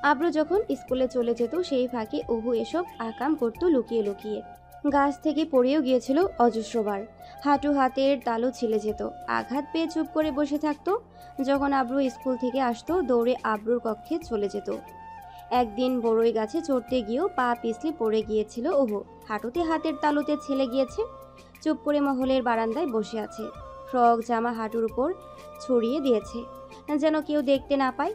আব্রু যখন স্কুলে চলে যেত সেই ফাঁকে অহু এসব আকাম করত লুকিয়ে লুকিয়ে। গাছ থেকে পড়েও গিয়েছিল অজস্রবার, হাঁটু হাতের তালু ছিলে যেত, আঘাত পেয়ে চুপ করে বসে থাকতো। যখন আব্রু স্কুল থেকে আসতো দৌড়ে আব্রুর কক্ষে চলে যেত। একদিন বড়ই গাছে চড়তে গিয়েও পা পিছলে পড়ে গিয়েছিল ওহু, হাঁটুতে হাতের তালুতে ছেলে গিয়েছে। চুপ করে মহলের বারান্দায় বসে আছে, ফ্রক জামা হাঁটুর উপর ছড়িয়ে দিয়েছে যেন কেউ দেখতে না পায়।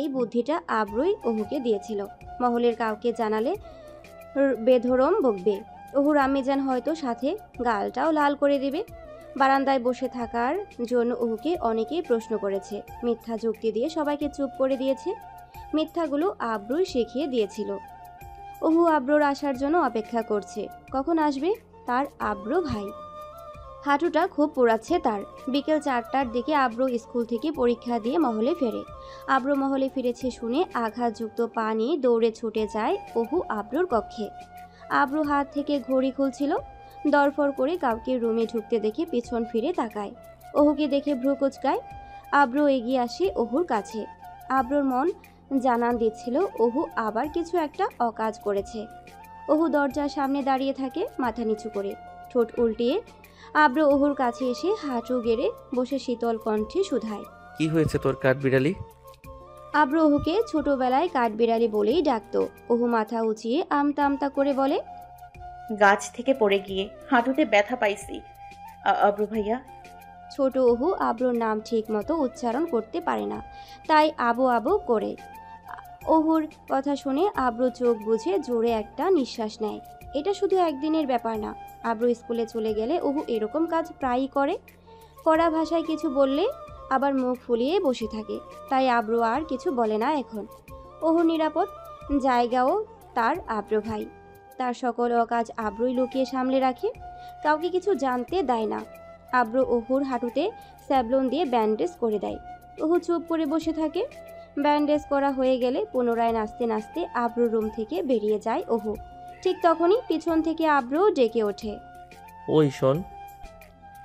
এই বুদ্ধিটা আব্রুই ওহুকে দিয়েছিল। মহলের কাউকে জানালে বেধরম বকবে, ওহুর আম্মিজান হয়তো সাথে গালটাও লাল করে দেবে। বারান্দায় বসে থাকার জন্য ওহুকে অনেকেই প্রশ্ন করেছে, মিথ্যা যুক্তি দিয়ে সবাইকে চুপ করে দিয়েছে। মিথ্যাগুলো আব্রুই শিখিয়ে দিয়েছিল। ওহু আব্রুর আসার জন্য অপেক্ষা করছে, কখন আসবে তার আব্রু ভাই। হাঁটুটা খুব পোড়াচ্ছে তার। বিকেল 4টার দিকে আব্রু স্কুল থেকে পরীক্ষা দিয়ে মহলে ফেরে। আব্রু মহলে ফিরেছে শুনে আঘাতযুক্ত পা নিয়ে দৌড়ে ছুটে যায় ওহু আব্রুর কক্ষে। আব্রু হাত থেকে ঘড়ি খুলছিল, দরফর করে কাউকে রুমে ঢুকতে দেখে পিছন ফিরে তাকায়। ওহুকে দেখে ভ্রু কুচকায়। আব্রু এগিয়ে আসে ওহুর কাছে। আব্রুর মন জানান দিচ্ছিল ওহু আবার কিছু একটা অকাজ করেছে। ওহু দরজার সামনে দাঁড়িয়ে থাকে মাথা নিচু করে, ঠোঁট উল্টিয়ে। আব্রু ওহুর কাছে এসে হাঁটু গেড়ে বসে শীতল কণ্ঠে শুধায়, কি হয়েছে তোর কাঠবিড়ালি? আব্রু ওহুকে ছোটবেলায় কাঠবিড়ালি বলেই ডাকতো। ওহু মাথা উঁচিয়ে আমতা আমতা করে বলে, গাছ থেকে পড়ে গিয়ে হাঁটুতে ব্যথা পাইছি আব্রু ভাইয়া। ছোট ওহু আব্রুর নাম ঠিক মতো উচ্চারণ করতে পারে না, তাই আবু আবু করে। ওহুর কথা শুনে আব্রু চোখ বুজে জোরে একটা নিঃশ্বাস নেয়। এটা শুধু একদিনের ব্যাপার না, আব্রু স্কুলে চলে গেলে ওহু এরকম কাজ প্রায়ই করে। কড়া ভাষায় কিছু বললে আবার মুখ ফুলিয়ে বসে থাকে, তাই আব্রু আর কিছু বলে না এখন। ওহুর নিরাপদ জায়গাও তার আব্রু ভাই। তার সকল অকাজ আব্রুই লুকিয়ে সামলে রাখে, কাউকে কিছু জানতে দেয় না। আব্রু ওহুর হাঁটুতে স্যাবলন দিয়ে ব্যান্ডেজ করে দেয়। ওহু চুপ করে বসে থাকে। ব্যান্ডেজ করা হয়ে গেলে পুনরায় নাচতে নাচতে আব্রুর রুম থেকে বেরিয়ে যায় ওহু। ঠিক তখনই পিছন থেকে আব্রু ডেকে ওঠে। ওই শোন।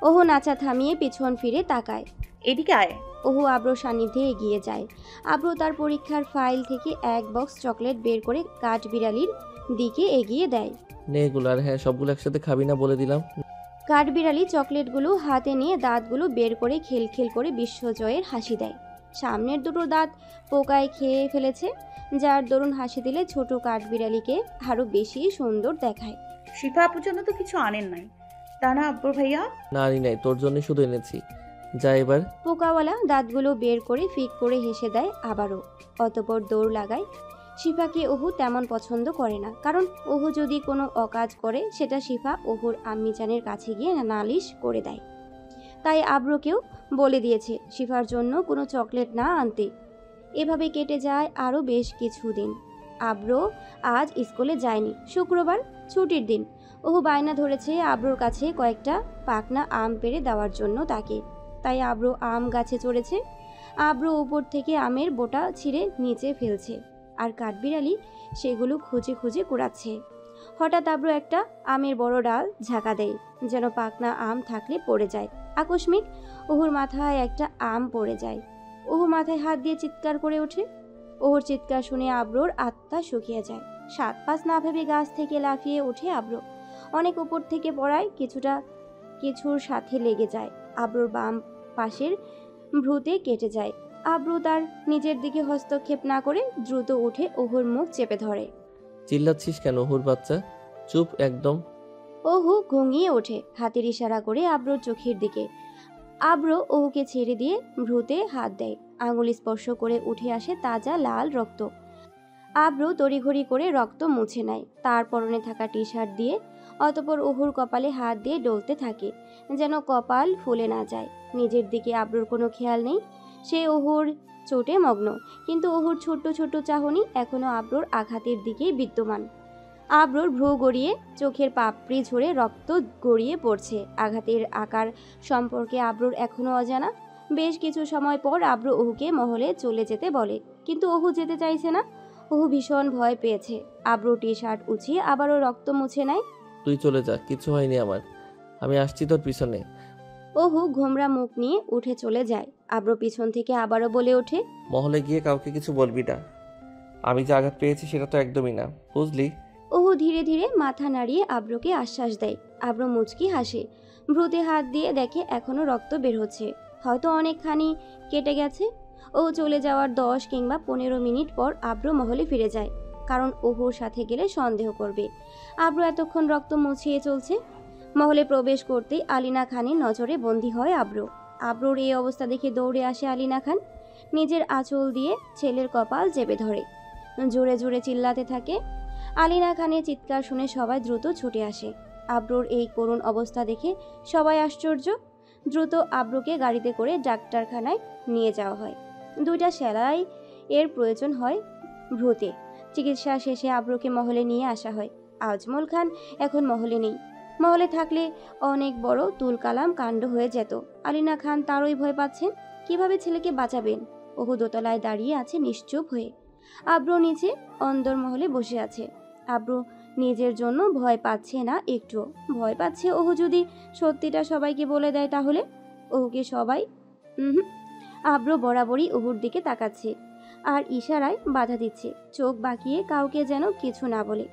ওহু নাচা থামিয়ে পিছন ফিরে তাকায়। এদিকে আয়। ওহু আব্রুর সান্নিধ্যে এগিয়ে যায়। আব্রু তার পরীক্ষার ফাইল থেকে এক বক্স চকলেট বের করে কাঠবিড়ালির দিকে এগিয়ে দেয়। নে এগুলো, আর হ্যাঁ সবগুলো একসাথে খাবি না বলে দিলাম। কাঠবিড়ালি চকলেটগুলো হাতে নিয়ে দাঁতগুলো বের করে খেলখেল করে বিশ্বজয়ের হাসি দেয়। সামনের দুটো দাঁত পোকায় খেয়ে ফেলেছে, যার দরুন হাসি দিলে ছোট কাঠবিড়ালিকে আরো বেশি সুন্দর দেখায়। শিফা আপু জন্য তো কিছু আনেন নাই, তা না আব্রু ভাইয়া? না আনি নাই, তোর জন্য শুধু এনেছি। যা এবার। পোকাওয়ালা দাঁতগুলো বের করে ফিক করে হেসে দেয় আবারও, অতপর দৌড় লাগায়। শিফাকে ওহু তেমন পছন্দ করে না, কারণ ওহু যদি কোনো অকাজ করে সেটা শিফা ওহুর আম্মিজানের কাছে গিয়ে নালিশ করে দেয়। তাই আব্রুকেও বলে দিয়েছে শিফার জন্য কোনো চকলেট না আনতে। এভাবে কেটে যায় আরও বেশ কিছুদিন। আব্র আজ স্কুলে যায়নি, শুক্রবার ছুটির দিন। ওহু বায়না ধরেছে আব্রুর কাছে কয়েকটা পাকনা আম পেড়ে দেওয়ার জন্য তাকে। তাই আব্রু আম গাছে চড়েছে। আব্রু উপর থেকে আমের বোটা ছিঁড়ে নিচে ফেলছে, আর কাঠবিড়ালি সেগুলো খুঁজে খুঁজে কুড়াচ্ছে। হঠাৎ আব্রু একটা আমের বড় ডাল ঝাঁকা দেয়, যেন পাকনা আম থাকলে পড়ে যায়। আকস্মিক ওহুর মাথায় একটা আম পড়ে যায়। ওহু মাথায় হাত দিয়ে চিৎকার করে ওঠে। ওহুর চিৎকার শুনে আব্রুর আত্মা শুকিয়ে যায়। 7-5 না ভেবে গাছ থেকে লাফিয়ে ওঠে আব্রু। অনেক উপর থেকে পড়ায় কিছুর সাথে লেগে যায়। আব্রুর বাম পাশের ভ্রুতে কেটে যায়। আব্রু তার নিজের দিকে হস্তক্ষেপ না করে দ্রুত উঠে ওহুর মুখ চেপে ধরে। চিল্লাচ্ছিস কেন হুর বাচ্চা? চুপ একদম। ওহু ঘুমিয়ে ওঠে হাতের ইশারা করে আব্রুর চোখের দিকে। আব্রু ওহুকে ছেড়ে দিয়ে ভ্রুতে হাত দেয়। আঙুল স্পর্শ করে উঠে আসে তাজা লাল রক্ত। আব্রু তড়িঘড়ি করে রক্ত মুছে নেয় তার পরনে থাকা টি শার্ট দিয়ে। অতপর ওহুর কপালে হাত দিয়ে ডলতে থাকে, যেন কপাল ফুলে না যায়। নিজের দিকে আব্রুর কোনো খেয়াল নেই, সে ওহুর চোটে মগ্ন। কিন্তু ওহুর ছোট্ট ছোট্ট চাহনি এখনো আব্রুর আঘাতের দিকেই বিদ্যমান। আব্রুর ভ্রু গড়িয়ে চোখের পাপড়ি ঝরে রক্ত গড়িয়ে পড়ছে। আঘাতের আকার সম্পর্কে আব্রুর এখনো অজানা। বেশ কিছু সময় পর আব্রু ওহুকে মহলে চলে যেতে বলে, কিন্তু ওহু যেতে চাইছে না। ওহু ভীষণ ভয় পেয়েছে। আব্রু টি শার্ট উঁচিয়ে আবারও রক্ত মুছে নেয়। তুই চলে যা, কিছু হয়নি আমার, আমি আসছি তোর পিছনে। ওহু ঘোমরা মুখ নিয়ে উঠে চলে যায়। আব্রু পিছন থেকে আবারও বলে ওঠে, মহলে গিয়ে কাউকে কিছু বলবি না। আমি যে আঘাত পেয়েছি সেটা তো একদমই না, বুঝলি? ওহু ধীরে ধীরে মাথা নাড়িয়ে আব্রুকে আশ্বাস দেয়। আব্রু মুচকি হাসে, ভ্রুতে হাত দিয়ে দেখে এখনো রক্ত বের হচ্ছে, হয়তো অনেকখানি কেটে গেছে। ও চলে যাওয়ার 10 কিংবা 15 মিনিট পর আব্রু মহলে ফিরে যায়, কারণ ওহুর সাথে গেলে সন্দেহ করবে। আব্রু এতক্ষণ রক্ত মুছিয়ে চলছে। মহলে প্রবেশ করতেই আলিনা খানের নজরে বন্দী হয় আব্রু। আব্রুর এই অবস্থা দেখে দৌড়ে আসে আলিনা খান, নিজের আঁচল দিয়ে ছেলের কপাল চেপে ধরে জোরে জোরে চিল্লাতে থাকে। আলিনা খানের চিৎকার শুনে সবাই দ্রুত ছুটে আসে। আব্রুর এই করুণ অবস্থা দেখে সবাই আশ্চর্য। দ্রুত আব্রুকে গাড়িতে করে ডাক্তারখানায় নিয়ে যাওয়া হয়। 2টা সেলাই এর প্রয়োজন হয় ভ্রুতে। চিকিৎসা শেষে আব্রুকে মহলে নিয়ে আসা হয়। আজমল খান এখন মহলে নেই। মহলে থাকলে অনেক বড় তুলকালাম কাণ্ড হয়ে যেত। আলিনা খান তারই ভয় পাচ্ছেন, কিভাবে ছেলেকে বাঁচাবেন। ওহু দোতলায় দাঁড়িয়ে আছে নিশ্চুপ হয়ে। আব্রু নিচে অন্দরমহলে বসে আছে। আব্রু নিজের জন্য ভয় পাচ্ছে না একটুও। ভয় পাচ্ছে ওহু যদি সত্যিটা সবাইকে বলে দেয় তাহলে। ওহুকে সবাই আব্রু বরাবরই ওহুর দিকে তাকাচ্ছে আর ইশারায় বাধা দিচ্ছে, চোখ বাঁকিয়ে কাউকে যেন কিছু না বলে।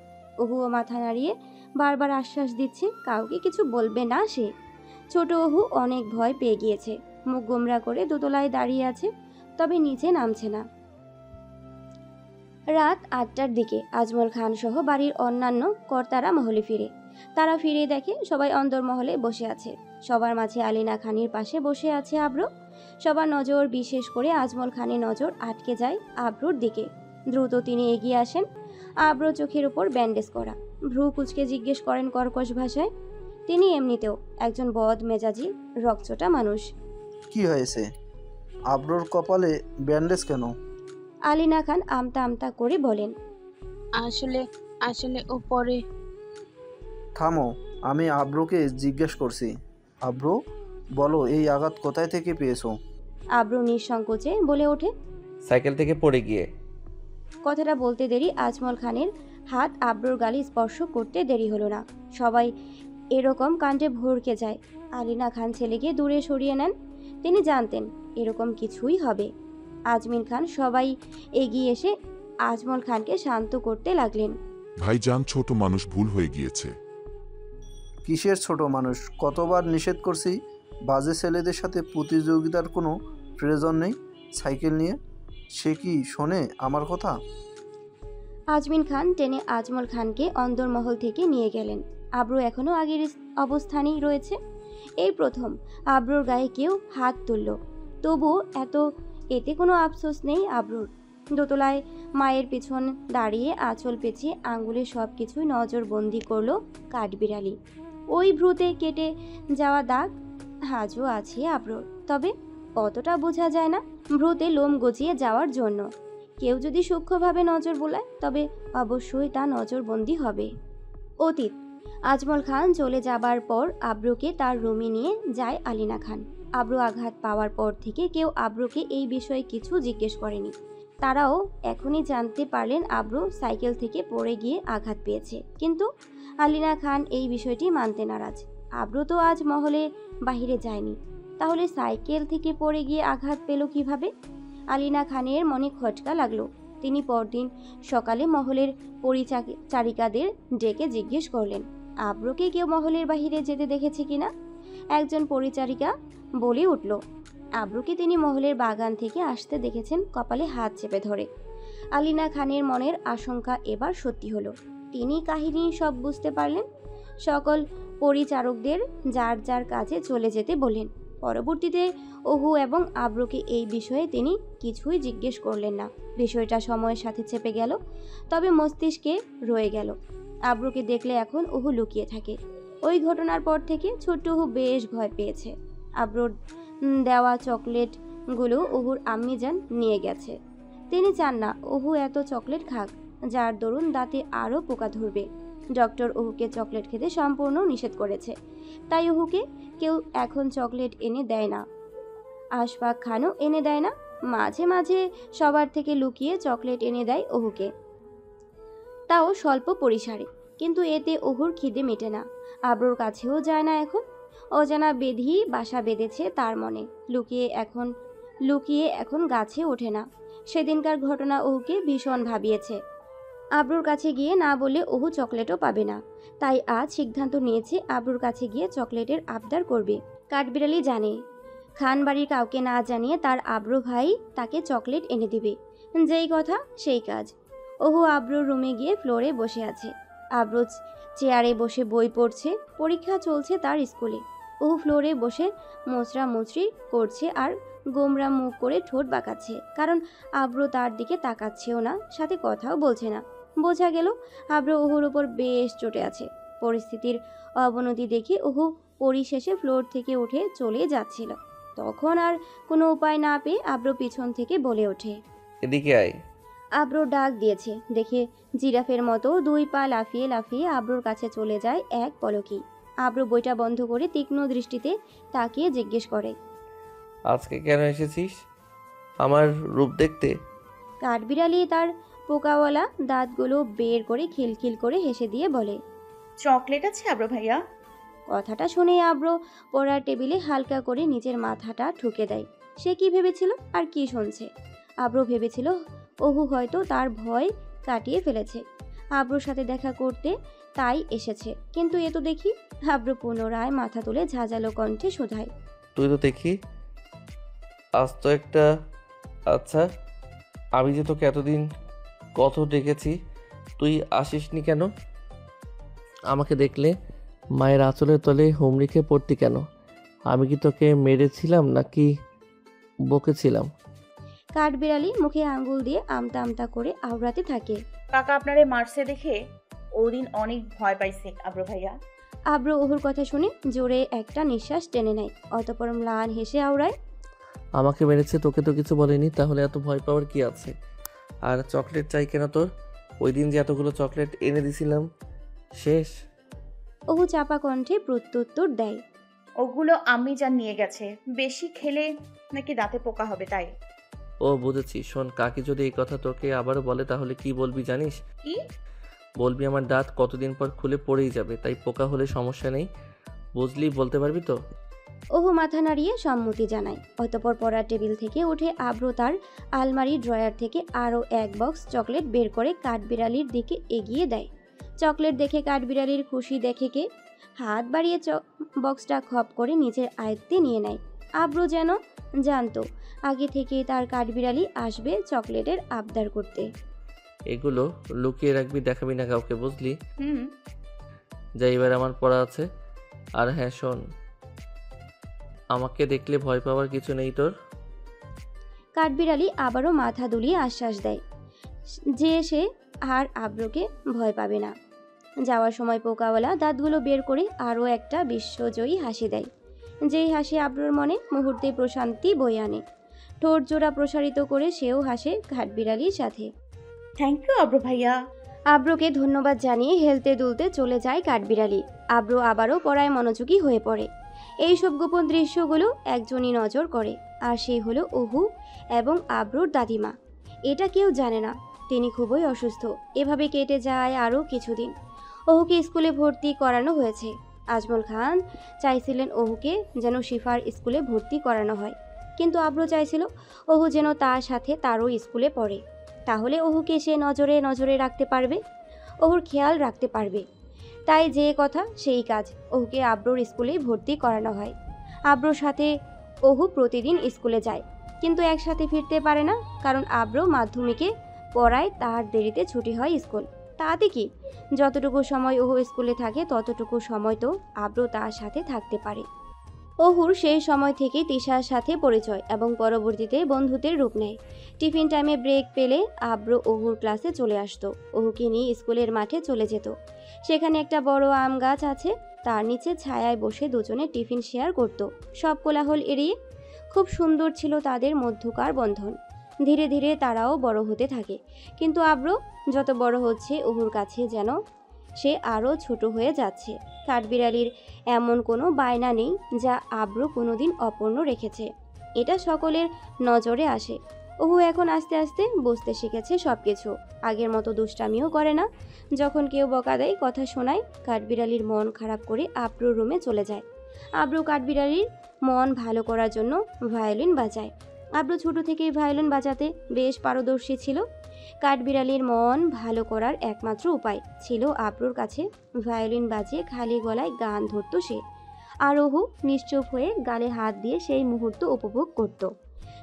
ওহুও মাথা নাড়িয়ে বারবার আশ্বাস দিচ্ছে কাউকে কিছু বলবে না সে। ছোট ওহু অনেক ভয় পেয়ে গিয়েছে, মুখ গোমরা করে দোতলায় দাঁড়িয়ে আছে, তবে নিচে নামছে না। রাত 8টার দিকে আজমল খান সহ বাড়ির অন্যান্য কর্তারা মহলে ফিরে। তারা ফিরে দেখে সবাই অন্দরমহলে বসে আছে। সবার মাঝে আলিনা খানের পাশে বসে আছে আব্রু। সবার নজর, বিশেষ করে আজমল খানের নজর আটকে যায় আব্রুর দিকে। দ্রুত তিনি এগিয়ে আসেন। আব্রু চোখের উপর ব্যান্ডেজ করা, ভ্রু কুচকে জিজ্ঞেস করেন কর্কশ ভাষায়। তিনি এমনিতেও একজন বদ মেজাজি রকচটা মানুষ। কি হয়েছে? আব্রুর কপালে ব্যান্ডেজ কেন? আলিনা খান আমতা আমতা করে বলেন, আসলে আসলে ও পরে। থামো, আমি আব্রুকে জিজ্ঞেস করছি। আব্রু, বলো এই আঘাত কোথায় থেকে পেয়েছো? আব্রু নিঃসংকোচে বলে ওঠে। সাইকেল থেকে পড়ে গিয়ে। কথাটা বলতে দেরি আজমল খানের হাত আব্রুর গালে স্পর্শ করতে দেরি হলো না। সবাই এরকম কাণ্ডে ভড়কে যায়। আলিনা খান ছেলেকে দূরে সরিয়ে নেন। তিনি জানতেন এরকম কিছুই হবে। আজমিন খান সবাই এগিয়ে এসে আজমল খানকে শান্ত করতে লাগলেন। ভাইজান, ছোট মানুষ, ভুল হয়ে গিয়েছে। কিসের ছোট মানুষ? কতবার নিষেধ করছি বাজে ছেলেদের সাথে প্রতিযোগিতার কোনো প্রয়োজন নেই। সাইকেল নিয়ে সে কি শোনে আমার কথা? আজমিন খান টেনে আজমল খানকে অন্দরমহল থেকে নিয়ে গেলেন। আব্রু এখনো আগের অবস্থানেই রয়েছে। এই প্রথম আব্রুর গায়ে কেউ হাত তুলল, তবু এতে কোনো আফসোস নেই আব্রুর। দোতলায় মায়ের পিছন দাঁড়িয়ে আঁচল পেঁচিয়ে আঙ্গুলে সব কিছুই নজরবন্দি করলো কাঠবিড়ালি। ওই ভ্রুতে কেটে যাওয়া দাগ আজও আছে আব্রুর, তবে অতটা বোঝা যায় না। ভ্রুতে লোম গজিয়ে যাওয়ার জন্য কেউ যদি সূক্ষ্মভাবে নজর বোলায় তবে অবশ্যই তা নজরবন্দি হবে। অতীত। আজমল খান চলে যাবার পর আব্রুকে তার রুমে নিয়ে যায় আলিনা খান। আব্রু আঘাত পাওয়ার পর থেকে কেউ আব্রুকে এই বিষয়ে কিছু জিজ্ঞেস করেনি। তারাও এখনই জানতে পারলেন আব্রু সাইকেল থেকে পড়ে গিয়ে আঘাত পেয়েছে, কিন্তু আলিনা খান এই বিষয়টি মানতে নারাজ। আব্রু তো আজ মহলে বাহিরে যায়নি, তাহলে সাইকেল থেকে পড়ে গিয়ে আঘাত পেল কিভাবে? আলিনা খানের মনে খটকা লাগলো। তিনি পরদিন সকালে মহলের পরিচারিকাদের ডেকে জিজ্ঞেস করলেন আব্রুকে কেউ মহলের বাহিরে যেতে দেখেছে কিনা। একজন পরিচারিকা বলে উঠল আব্রুকে তিনি মহলের বাগান থেকে আসতে দেখেছেন, কপালে হাত চেপে ধরে। আলিনা খানের মনের আশঙ্কা এবার সত্যি হলো। তিনি কাহিনী সব বুঝতে পারলেন। সকল পরিচারকদের যার যার কাজে চলে যেতে বললেন। পরবর্তীতে ওহু এবং আব্রুকে এই বিষয়ে তিনি কিছুই জিজ্ঞেস করলেন না। বিষয়টা সময়ের সাথে চেপে গেল, তবে মস্তিষ্কে রয়ে গেল। আব্রুকে দেখলে এখন ওহু লুকিয়ে থাকে। ওই ঘটনার পর থেকে ছোট্ট ওহু বেশ ভয় পেয়েছে। আব্রুর দেওয়া চকলেটগুলো ওহুর আম্মিজান নিয়ে গেছে। তিনি চান না ওহু এত চকলেট খাক, যার দরুন দাঁতে আরও পোকা ধরবে। ডক্টর ওহুকে চকলেট খেতে সম্পূর্ণ নিষেধ করেছে, তাই ওহুকে কেউ এখন চকলেট এনে দেয় না। আশফাক খানও এনে দেয় না। মাঝে মাঝে সবার থেকে লুকিয়ে চকলেট এনে দেয় ওহুকে, তাও স্বল্প পরিসরে, কিন্তু এতে ওহুর খিদে মেটে না। আব্রুর কাছেও যায় না এখন। অজানা বেধি বাসা বেঁধেছে তার মনে। লুকিয়ে এখন গাছে ওঠে না। সেদিনকার ঘটনা ওহুকে ভীষণ ভাবিয়েছে। আব্রুর কাছে গিয়ে না বললে ওহু চকলেটও পাবে না, তাই আজ সিদ্ধান্ত নিয়েছে আব্রুর কাছে গিয়ে চকলেটের আবদার করবে। কাঠবিড়ালি জানে খান বাড়ির কাউকে না জানিয়ে তার আব্রু ভাই তাকে চকলেট এনে দিবে। যেই কথা সেই কাজ। ওহু আব্রুর রুমে গিয়ে ফ্লোরে বসে আছে। আব্রু চেয়ারে বসে বই পড়ছে। পরীক্ষা চলছে তার স্কুলে। ওহু ফ্লোরে বসে মোচড়া মুচড়ি করছে আর গোমরা মুখ করে ঠোঁট বাঁকাচ্ছে, কারণ আব্রু তার দিকে তাকাচ্ছেও না, সাথে কথাও বলছে না। বোঝা গেল আব্রু ওহুর উপর বেশ চটে আছে। পরিস্থিতির অবনতি দেখে ওহু পরিশেষে ফ্লোর থেকে উঠে চলে যাচ্ছিল। তখন আর কোনো উপায় না পেয়ে আব্রু পিছন থেকে বলে ওঠে, এদিকে আয়। আব্রু ডাক দিয়েছে দেখে জিরাফের মতো 2 পা লাফিয়ে লাফিয়ে আব্রুর কাছে চলে যায় এক পলকেই। আব্রু বইটা বন্ধ করে তীক্ষ্ণ দৃষ্টিতে তাকিয়ে জিজ্ঞেস করে, আজকে কেন এসেছিস আমার রূপ দেখতে? কাঠবিড়ালি তার পোকাওয়ালা দাঁতগুলো বের করে খিলখিল করে হেসে দিয়ে বলে, চকলেট আছে আব্রু ভাইয়া? কথাটা শুনে আব্রু পড়ার টেবিলে হালকা করে নিজের মাথাটা ঠুকে দেয়। সে কি ভেবেছিল আর কি শুনছে? আব্রু ভেবেছিল ওহু হয়তো তার ভয় কাটিয়ে ফেলেছে, আব্রুর সাথে দেখা করতে তাই এসেছে। কিন্তু এ তো দেখি আব্রু পুনরায় মাথা তুলে ঝাঁঝালো কণ্ঠে শোধায়, তুই তো দেখি আজ তো একটা। আচ্ছা, আমি যে তোকে এতদিন কত ডেকেছি, তুই আসিসনি কেন? আমাকে দেখলে মায়ের আঁচলের তলে হুমড়ি খেয়ে পড়তি কেন? আমি কি তোকে মেরেছিলাম নাকি বকেছিলাম? কাঠবিড়ালি মুখে আঙ্গুল দিয়ে আমতা আমতা করে আওড়াতে থাকে। কাকা আপনারে মারছে দেখে ওদিন অনেক ভয় পাইছে আব্রু ভাইয়া। আব্রু ওহুর কথা শুনে জোরে একটা নিঃশ্বাস টেনে নেয়, অতঃপর ম্লান হেসে আওড়ায়, আমাকে মেরেছে, তোকে তো কিছু বলেনি, তাহলে এত ভয় পাওয়ার কি আছে? আর চকলেট চাই কেন তোর? ওই দিন যে এতগুলো চকলেট এনে দিছিলাম, শেষ? ওহু চাপা কণ্ঠে প্রত্যুত্তর দেয়, ওগুলো আম্মি যান নিয়ে গেছে, বেশি খেলে নাকি দাঁতে পোকা হবে তাই। ও বুঝেছি। শোন, কাকি যদি এই কথা তোকে আবারও বলে তাহলে কি বলবি জানিস? কি? বলবি আমার দাঁত কতদিন পর খুলে পড়েই যাবে, তাই পোকা হলে সমস্যা নেই, বুঝলি? বলতে পারবি তো? ওহু মাথা নাড়িয়ে সম্মতি জানায়। অতঃপর পড়ার টেবিল থেকে উঠে আব্রু তার আলমারি ড্রয়ার থেকে আরও এক বক্স চকলেট বের করে কাঠবিড়ালির দিকে এগিয়ে দেয়। চকলেট দেখে কাঠবিড়ালির খুশি দেখে কে হাত বাড়িয়ে বক্সটা খপ করে নিজের আয়ত্তে নিয়ে নেয়। আব্রু যেন জানতো আগে থেকে তার কাঠবিড়ালি আসবে চকলেটের আবদার করতে। এগুলো লুকিয়ে রাখবি, দেখাবি না কাউকে, বুঝলি? হুম। যা, এবার আমার পড়া আছে। আর হ্যাঁ শোন, আমাকে দেখলে ভয় পাওয়ার কিছু নেই তোর। কাঠবিড়ালি আবারও মাথা দুলিয়ে আশ্বাস দেয় যে সে আর আব্রুকে ভয় পাবে না। যাওয়ার সময় পোকাওয়ালা দাঁতগুলো বের করে আরও একটা বিশ্বজয়ী হাসি দেয়, যেই হাসি আব্রুর মনে মুহূর্তে প্রশান্তি বয়ে আনে। ঠোঁট জোড়া প্রসারিত করে সেও হাসে কাঠবিড়ালির সাথে। থ্যাংক ইউ আব্রু ভাইয়া। আব্রুকে ধন্যবাদ জানিয়ে হেলতে দুলতে চলে যায় কাঠবিড়ালি। আব্রু আবারও পড়ায় মনোযোগী হয়ে পড়ে। এই সব গোপন দৃশ্যগুলো একজনই নজর করে, আর সেই হলো ওহু এবং আব্রুর দাদিমা। এটা কেউ জানে না তিনি খুবই অসুস্থ। এভাবে কেটে যায় আরও কিছুদিন। ওহুকে স্কুলে ভর্তি করানো হয়েছে। আজমল খান চাইছিলেন ওহুকে যেন শিফার স্কুলে ভর্তি করানো হয়, কিন্তু আব্রু চাইছিল ওহু যেন তার সাথে তারও স্কুলে পড়ে। তাহলে ওহুকে সে নজরে নজরে রাখতে পারবে, ওহুর খেয়াল রাখতে পারবে। তাই যে কথা সেই কাজ, ওহুকে আব্রুর স্কুলেই ভর্তি করানো হয়। আব্রুর সাথে ওহু প্রতিদিন স্কুলে যায়, কিন্তু একসাথে ফিরতে পারে না, কারণ আব্রু মাধ্যমিকে পড়ায় তার দেরিতে ছুটি হয় স্কুল। তাতে কি, যতটুকু সময় ওহু স্কুলে থাকে ততটুকু সময় তো আব্রু তার সাথে থাকতে পারে। ওহুর সেই সময় থেকেই তিশার সাথে পরিচয় এবং পরবর্তীতে বন্ধুত্বের রূপ নেয়। টিফিন টাইমে ব্রেক পেলে আব্রু ওহুর ক্লাসে চলে আসতো। ওহুকে নিয়ে স্কুলের মাঠে চলে যেত। সেখানে একটা বড় আম গাছ আছে, তার নিচে ছায়ায় বসে দুজনে টিফিন শেয়ার করত। সব কোলাহল এড়িয়ে খুব সুন্দর ছিল তাদের মধ্যকার বন্ধন। ধীরে ধীরে তারাও বড় হতে থাকে, কিন্তু আব্রু যত বড় হচ্ছে ওহুর কাছে যেন সে আরও ছোট হয়ে যাচ্ছে। কাঠবিড়ালির এমন কোনো বায়না নেই যা আব্রু কোনোদিন অপূর্ণ রেখেছে, এটা সকলের নজরে আসে। ওহু এখন আস্তে আস্তে বুঝতে শিখেছে সব কিছু। আগের মতো দুষ্টামিও করে না। যখন কেউ বকা দেয়, কথা শোনায়, কাঠবিড়ালির মন খারাপ করে আব্রুর রুমে চলে যায়। আব্রু কাঠবিড়ালির মন ভালো করার জন্য ভায়োলিন বাজায়। আব্র ছোট থেকেই ভায়োলিন বাজাতে বেশ পারদর্শী ছিল। কাঠবিড়ালির মন ভালো করার একমাত্র উপায় ছিল আব্রুর কাছে ভায়োলিন বাজিয়ে খালি গলায় গান ধরত সে। আর ওহু নিশ্চুপ হয়ে গালে হাত দিয়ে সেই মুহূর্ত উপভোগ করত।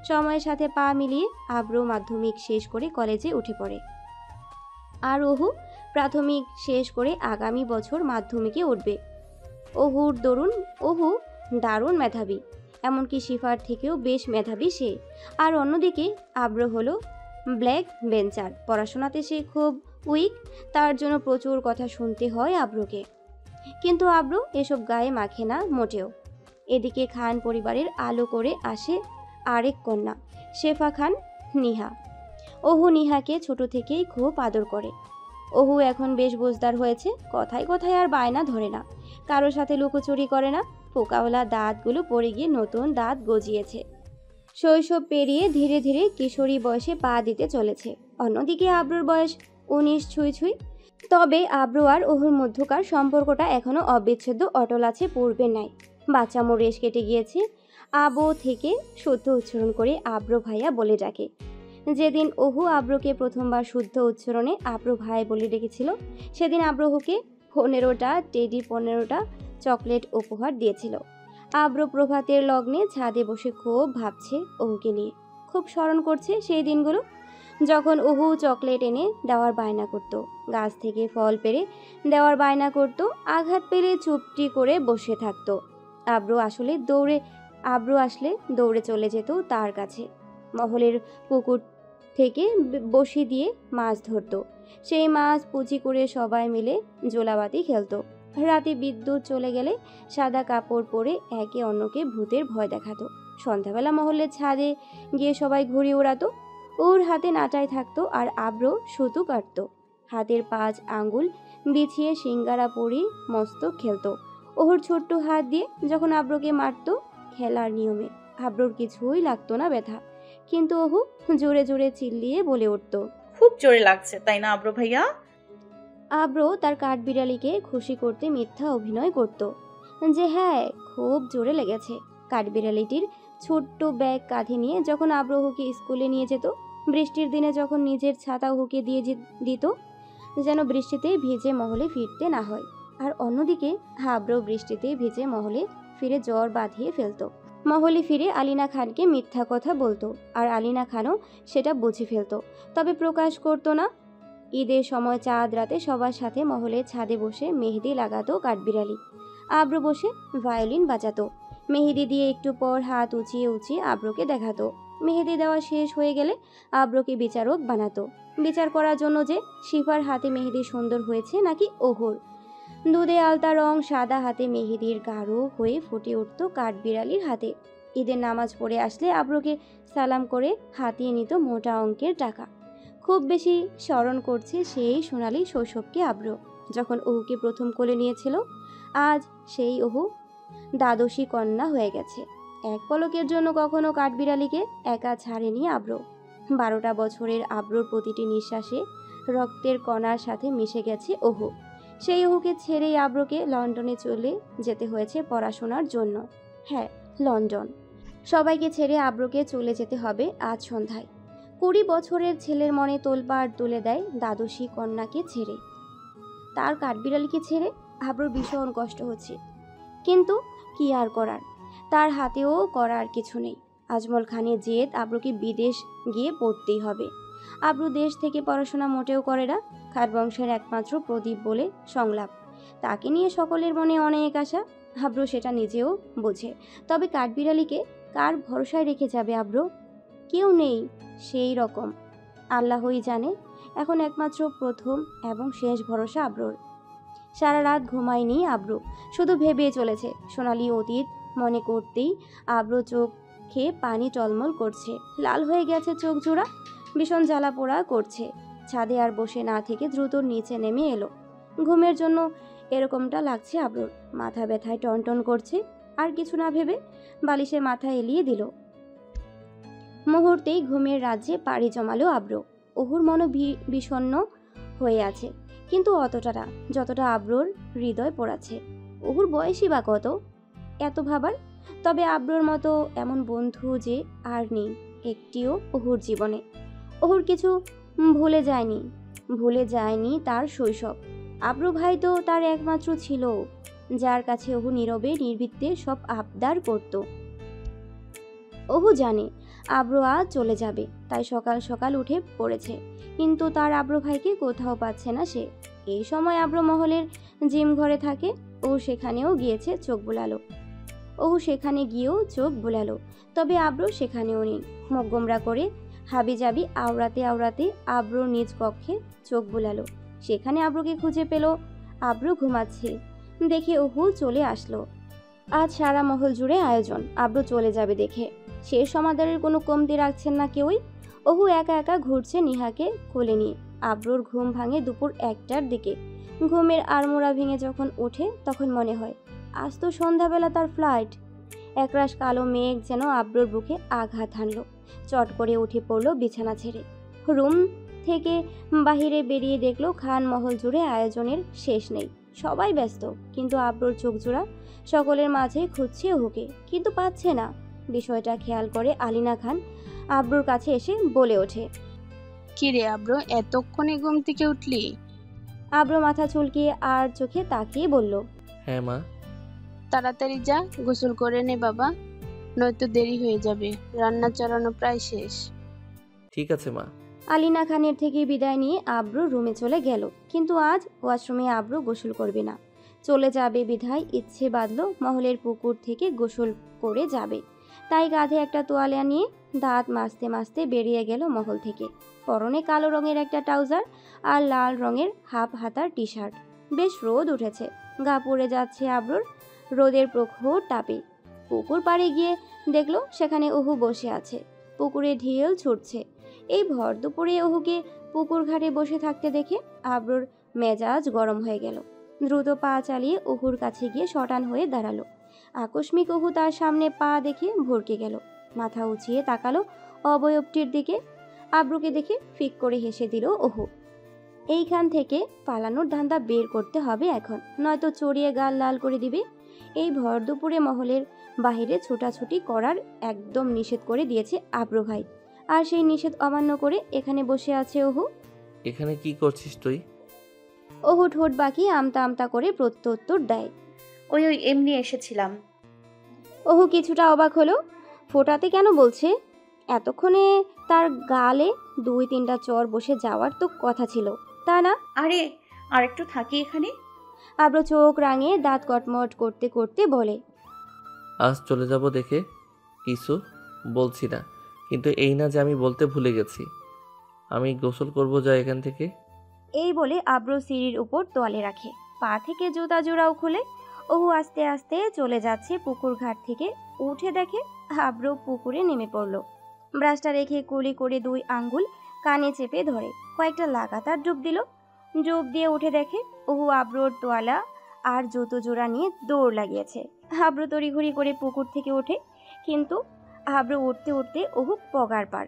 সময়ের সাথে পা মিলিয়ে আব্র মাধ্যমিক শেষ করে কলেজে উঠে পড়ে। আর ওহু প্রাথমিক শেষ করে আগামী বছর মাধ্যমিকে উঠবে। ওহু দারুণ মেধাবী, এমনকি শিফার থেকেও বেশ মেধাবী সে। আর অন্যদিকে আব্র হলো ব্ল্যাক বেঞ্চার, পড়াশোনাতে সে খুব উইক, তার জন্য প্রচুর কথা শুনতে হয় আব্রকে। কিন্তু আব্র এসব গায়ে মাখে না মোটেও। এদিকে খান পরিবারের আলো করে আসে আরেক কন্যা, শেফা খান নিহা। ওহু নিহাকে ছোট থেকেই খুব আদর করে। ওহু এখন বেশ বুঝদার হয়েছে, কথায় কথায় আর বায়না ধরে না, কারোর সাথে লুকোচুরি করে না। পোকাওয়ালা দাঁতগুলো পড়ে গিয়ে নতুন দাঁত গজিয়েছে। শৈশব পেরিয়ে ধীরে ধীরে কিশোরী বয়সে পা দিতে চলেছে। অন্যদিকে আব্রুর বয়স 19 ছুঁই ছুঁই। তবে আব্র আর ওহুর মধ্যকার সম্পর্কটা এখনো অবিচ্ছেদ্য, অটল আছে পূর্বের ন্যায়। বাচ্চামোর রেশ কেটে গিয়েছে। আবো থেকে শুদ্ধ উচ্চারণ করে আব্র ভাইয়া বলে ডাকে। যেদিন ওহু আব্রকে প্রথমবার শুদ্ধ উচ্চারণে আব্র ভাই বলে ডেকেছিল, সেদিন আব্রহুকে 15টা টেডি 15টা চকলেট উপহার দিয়েছিল। আব্র প্রভাতের লগ্নে ছাদে বসে খুব ভাবছে ওহুকে নিয়ে, খুব স্মরণ করছে সেই দিনগুলো যখন ওহু চকলেট এনে দেওয়ার বায়না করত, গাছ থেকে ফল পেড়ে দেওয়ার বায়না করত, আঘাত পেলে চুপটি করে বসে থাকতো। আব্র আসলে দৌড়ে চলে যেত তার কাছে। মহলের পুকুর থেকে বসি দিয়ে মাছ ধরতো। সেই মাছ পুঁজি করে সবাই মিলে জোলাবাতি খেলতো। রাতে বিদ্যুৎ চলে গেলে সাদা কাপড় পরে একে অন্যকে ভূতের ভয় দেখাতো। সন্ধ্যাবেলা মহলের ছাদে গিয়ে সবাই ঘুড়ি ওড়াতো। ওর হাতে নাটাই থাকতো আর আব্র সুতো কাটতো। হাতের 5 আঙ্গুল বিছিয়ে সিঙ্গারা পরি মস্ত খেলতো। ওর ছোট্ট হাত দিয়ে যখন আব্রকে মারতো খেলার নিয়মে, আব্রর কিছুই লাগতো না ব্যথা, কিন্তু ওহু জোরে জোরে চিল্লিয়ে বলে উঠত, খুব জোরে লাগছে তাই না আব্র ভাইয়া? আব্র তার কাঠবিড়ালিকে খুশি করতে মিথ্যা অভিনয় করত যে হ্যাঁ খুব জোরে লেগেছে। কাঠবিড়ালিটির ছোট্ট ব্যাগ কাঁধে নিয়ে যখন আব্র ওহুকে স্কুলে নিয়ে যেত, বৃষ্টির দিনে যখন নিজের ছাতা ওহুকে দিয়ে দিত যেন বৃষ্টিতে ভিজে মহলে ফিরতে না হয়। আর অন্যদিকে আব্র বৃষ্টিতে ভিজে মহলে ফিরে জ্বর বাঁধিয়ে ফেলতো। মহলে ফিরে আলিনা খানকে মিথ্যা কথা বলতো, আর আলিনা খানও সেটা বুঝে ফেলতো, তবে প্রকাশ করতো না। ঈদের সময় চাঁদ রাতে সবার সাথে মহলের ছাদে বসে মেহেদি লাগাতো কাঠবিড়ালি। আব্র বসে ভায়োলিন বাজাতো। মেহেদি দিয়ে একটু পর হাত উঁচিয়ে উঁচিয়ে আব্রকে দেখাতো। মেহেদি দেওয়া শেষ হয়ে গেলে আব্রকে বিচারক বানাতো, বিচার করার জন্য যে শিফার হাতে মেহেদি সুন্দর হয়েছে নাকি ওহুর। দুধে আলতা রং সাদা হাতে মেহেদির গাঢ় হয়ে ফুটে উঠত কাঠবিড়ালির হাতে। ঈদের নামাজ পড়ে আসলে আব্রকে সালাম করে হাতিয়ে নিত মোটা অঙ্কের টাকা। খুব বেশি স্মরণ করছে সেই সোনালি শৈশবকে আব্র, যখন ওহুকে প্রথম কোলে নিয়েছিল। আজ সেই ওহু দ্বাদশী কন্যা হয়ে গেছে। এক পলকের জন্য কখনো কাঠবিড়ালিকে একা ছাড়েনি আব্র। 12টা বছরের আব্রর প্রতিটি নিঃশ্বাসে রক্তের কণার সাথে মিশে গেছে ওহু। সেই ওহুকে ছেড়েই আব্রকে লন্ডনে চলে যেতে হয়েছে পড়াশোনার জন্য। হ্যাঁ, লন্ডন। সবাইকে ছেড়ে আব্রকে চলে যেতে হবে আজ সন্ধ্যায়। 20 বছরের ছেলের মনে তোলপাড় তুলে দেয় দ্বাদশী কন্যাকে ছেড়ে। তার কাঠবিড়ালিকে ছেড়ে আব্রর ভীষণ কষ্ট হচ্ছে, কিন্তু কি আর করার, তার হাতেও করার কিছু নেই। আজমল খানের জেদ আব্রকে বিদেশ গিয়ে পড়তেই হবে। আব্রু দেশ থেকে পড়াশোনা মোটেও করে না। খাট বংশের একমাত্র প্রদীপ বলে সংলাপ, তাকে নিয়ে সকলের মনে অনেক আশা। আব্রু সেটা নিজেও বোঝে, তবে কাঠবিড়ালিকে কার ভরসায় রেখে যাবে আব্র? কেউ নেই সেই রকম, আল্লাহই জানে। এখন একমাত্র প্রথম এবং শেষ ভরসা আব্রর। সারা রাত ঘুমায়নি আব্রু, শুধু ভেবে চলেছে সোনালি অতীত মনে করতেই আব্র চোখে পানি টলমল করছে, লাল হয়ে গেছে চোখ জোড়া, ভীষণ জ্বালা পোড়া করছে। ছাদে আর বসে না থেকে দ্রুত নিচে নেমে এলো। ঘুমের জন্য এরকমটা লাগছে আব্রুর। মাথা ব্যথায় টনটন করছে। আর কিছু না ভেবে বালিশে মাথা এলিয়ে দিল। মুহূর্তেই ঘুমের রাজ্যে পাড়ি জমালো আব্র। ওহুর মনও বিষণ্ণ হয়ে আছে, কিন্তু অতটা না যতটা আব্রর হৃদয় পোড়াচ্ছে। ওহুর বয়সই বা কত এত ভাবার? তবে আব্রর মতো এমন বন্ধু যে আর নেই। একটিও ওহুর জীবনে। ওহুর কিছু ভুলে যায়নি তার শৈশব। আব্রু ভাই তো তার একমাত্র ছিল, যার কাছে ওহু নীরবে নির্ভীকতে সব আবদার করত। ওহু জানে আব্রু আজ চলে যাবে, তাই সকাল সকাল উঠে পড়েছে, কিন্তু তার আব্রু ভাইকে কোথাও পাচ্ছে না সে। এই সময় আব্রু মহলের জিম ঘরে থাকে, ও সেখানেও গিয়েছে, চোখ বুলালো। ওহু সেখানে গিয়েও চোখ বুলালো, তবে আব্রু সেখানেও নেই। মুখ গোমরা করে হাবিজাবি আওড়াতে আওড়াতে আব্রুর নিজ কক্ষে চোখ বুলালো। সেখানে আব্রুকে খুঁজে পেল। আব্রু ঘুমাচ্ছে দেখে ওহু চলে আসলো। আজ সারা মহল জুড়ে আয়োজন, আব্রু চলে যাবে দেখে। শেষ সমাদরের কোনো কমতি রাখছেন না কেউই। ওহু একা একা ঘুরছে নিহাকে কোলে নিয়ে। আব্রুর ঘুম ভাঙে দুপুর 1টার দিকে। ঘুমের আড়মোড়া ভেঙে যখন ওঠে তখন মনে হয় আজ তো সন্ধ্যাবেলা তার ফ্লাইট। একরাশ কালো মেঘ যেন আব্রুর বুকে আঘাত হানল। চট করে উঠে পড়ল বিছানা ছেড়ে। রুম থেকে বাহিরে বেরিয়ে দেখলো খান মহল জুড়ে আয়োজনের শেষ নেই, সবাই ব্যস্ত, কিন্তু আব্রুর চোখ জোড়া সকলের মাঝে খুঁজছে ওহুকে, কিন্তু পাচ্ছে না। বিষয়টা খেয়াল করে আলিনা খান আব্রুর কাছে এসে বলে ওঠে, কিরে আব্রো, এতক্ষণে ঘুম থেকে উঠলি? আব্রু মাথা চুলকিয়ে আর চোখে তাকিয়ে বলল, হ্যাঁ মা। তাড়াতাড়ি যা, গোসল করে নে বাবা, নয়তো দেরি হয়ে যাবে, রান্না চড়ানো প্রায় শেষ। ঠিক আছে মা। আলিনা খানের থেকে বিদায় নিয়ে আব্রু রুমে চলে গেল, কিন্তু আজ ওয়াশরুমে আব্রু গোসল করবে না। চলে যাবে বিধায় ইচ্ছে বাঁধলো মহলের পুকুর থেকে গোসল করে যাবে। তাই কাঁধে একটা তোয়ালে নিয়ে দাঁত মাজতে মাজতে বেরিয়ে গেল মহল থেকে। পরনে কালো রঙের একটা ট্রাউজার আর লাল রঙের হাফ হাতার টি শার্ট। বেশ রোদ উঠেছে, গা পুড়ে যাচ্ছে আব্রুর রোদের প্রখর তাপে। পুকুর পাড়ে গিয়ে দেখলো সেখানে ওহু বসে আছে, পুকুরে ঢেউ ছুটছে। এই ভর দুপুরে ওহুকে পুকুর ঘাটে বসে থাকতে দেখে আব্রুর মেজাজ গরম হয়ে গেল। দ্রুত পা চালিয়ে ওহুর কাছে গিয়ে শটান হয়ে দাঁড়ালো। আকস্মিক ওহু তার সামনে পা দেখে ভরকে গেল, মাথা উঁচিয়ে তাকালো অবয়বটির দিকে। আব্রুকে দেখে ফিক করে হেসে দিল ওহু। এইখান থেকে পালানোর ধান্দা বের করতে হবে এখন, নয়তো চড়িয়ে গাল লাল করে দিবে। এই ভর দুপুরে মহলের বাহিরে ছোটাছুটি করার একদম নিষেধ করে দিয়েছে আব্রু ভাই, আর সেই নিষেধ অমান্য করে এখানে বসে আছে ওহু। এখানে কি করছিস তুই? ওহু ঠোঁট বাঁকিয়ে আমতা আমতা করে প্রত্যুত্তর দেয়, ওই এমনি এসেছিলাম। ওহু কিছুটা অবাক হলো, ফোটাতে কেন বলছে? এতক্ষণে তার গালে 2-3টা চর বসে যাওয়ার তো কথা ছিল, তা না? আরে আর একটু থাকি এখানে। আব্রু চোখ রাঙিয়ে দাঁত কটমট করতে করতে বলে, আজ চলে যাব দেখে কিছু বলছি না, কিন্তু এই না যে আমি বলতে ভুলে গেছি, আমি গোসল করব যা এখান থেকে। এই বলে আব্রু সিঁড়ির উপর তোয়ালে রাখে, পা থেকে জুতা জোড়াও খুলে ওহু আস্তে আস্তে চলে যাচ্ছে পুকুর ঘাট থেকে। উঠে দেখে আব্রু পুকুরে নেমে পড়ল। ব্রাশটা রেখে কুলি করে 2 আঙ্গুল কানে চেপে ধরে কয়েকটা লাগাতার ডুব দিল। ডুব দিয়ে উঠে দেখে ওহু আব্রুর তোয়ালা আর জুতো জোড়া নিয়ে দৌড় লাগিয়েছে। আব্রু তড়িঘড়ি করে পুকুর থেকে ওঠে, কিন্তু আব্রু উঠতে উঠতে ওহু পগার পার।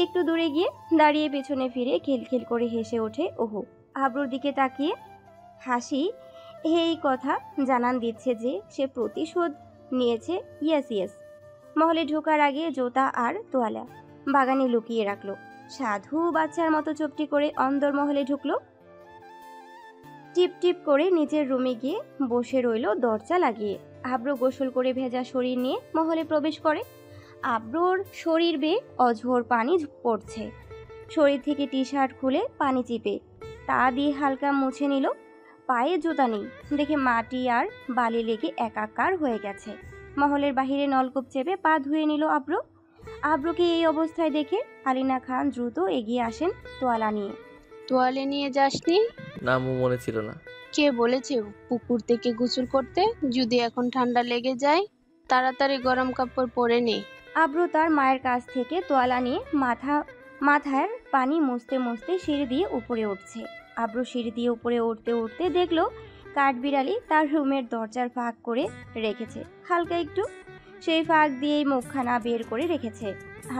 একটু দূরে গিয়ে দাঁড়িয়ে পেছনে ফিরে খিলখিল করে হেসে ওঠে ওহু। আব্রুর দিকে তাকিয়ে হাসি এই কথা জানান দিচ্ছে যে সে প্রতিশোধ নিয়েছে। Yes yes. মহলে ঢোকার আগে জুতা আর তোয়ালা বাগানে লুকিয়ে রাখলো। সাধু বাচ্চার মতো চুপটি করে অন্দর মহলে ঢুকলো। টিপ টিপ করে নিজের রুমে গিয়ে বসে রইল দরজা লাগিয়ে। আব্রু গোসল করে ভেজা শরীর নিয়ে মহলে প্রবেশ করে। আব্রুর শরীর বেয়ে অঝোর পানি পড়ছে। শরীর থেকে টি শার্ট খুলে পানি চিপে তা দিয়ে হালকা মুছে নিল। পায়ে জুতা নেই দেখে মাটি আর বালি লেগে একাকার হয়ে গেছে। মহলের বাহিরে নলকূপ চেপে পা ধুয়ে নিল আব্রু। আব্রুকে এই অবস্থায় দেখে আলিনা খান দ্রুত এগিয়ে আসেন তোয়ালা নিয়ে। তোয়ালে নিয়ে যাসনি? না আম্মু, মনে ছিল না। কে বলেছে পুকুর থেকে গোসল করতে? যদি এখন ঠান্ডা লেগে যায় তাড়াতাড়ি গরম কাপড় পরে নে। আব্রু তার মায়ের কাছ থেকে তোয়ালা নিয়ে মাথার পানি মুছতে মুছতে সিঁড়ি দিয়ে উপরে উঠছে। আব্রু সিঁড়ি দিয়ে উপরে উঠতে উঠতে দেখলো কাঠবিড়ালি তার রুমের দরজার ফাঁক করে রেখেছে হালকা একটু, সেই ফাঁক দিয়েই মুখখানা বের করে রেখেছে।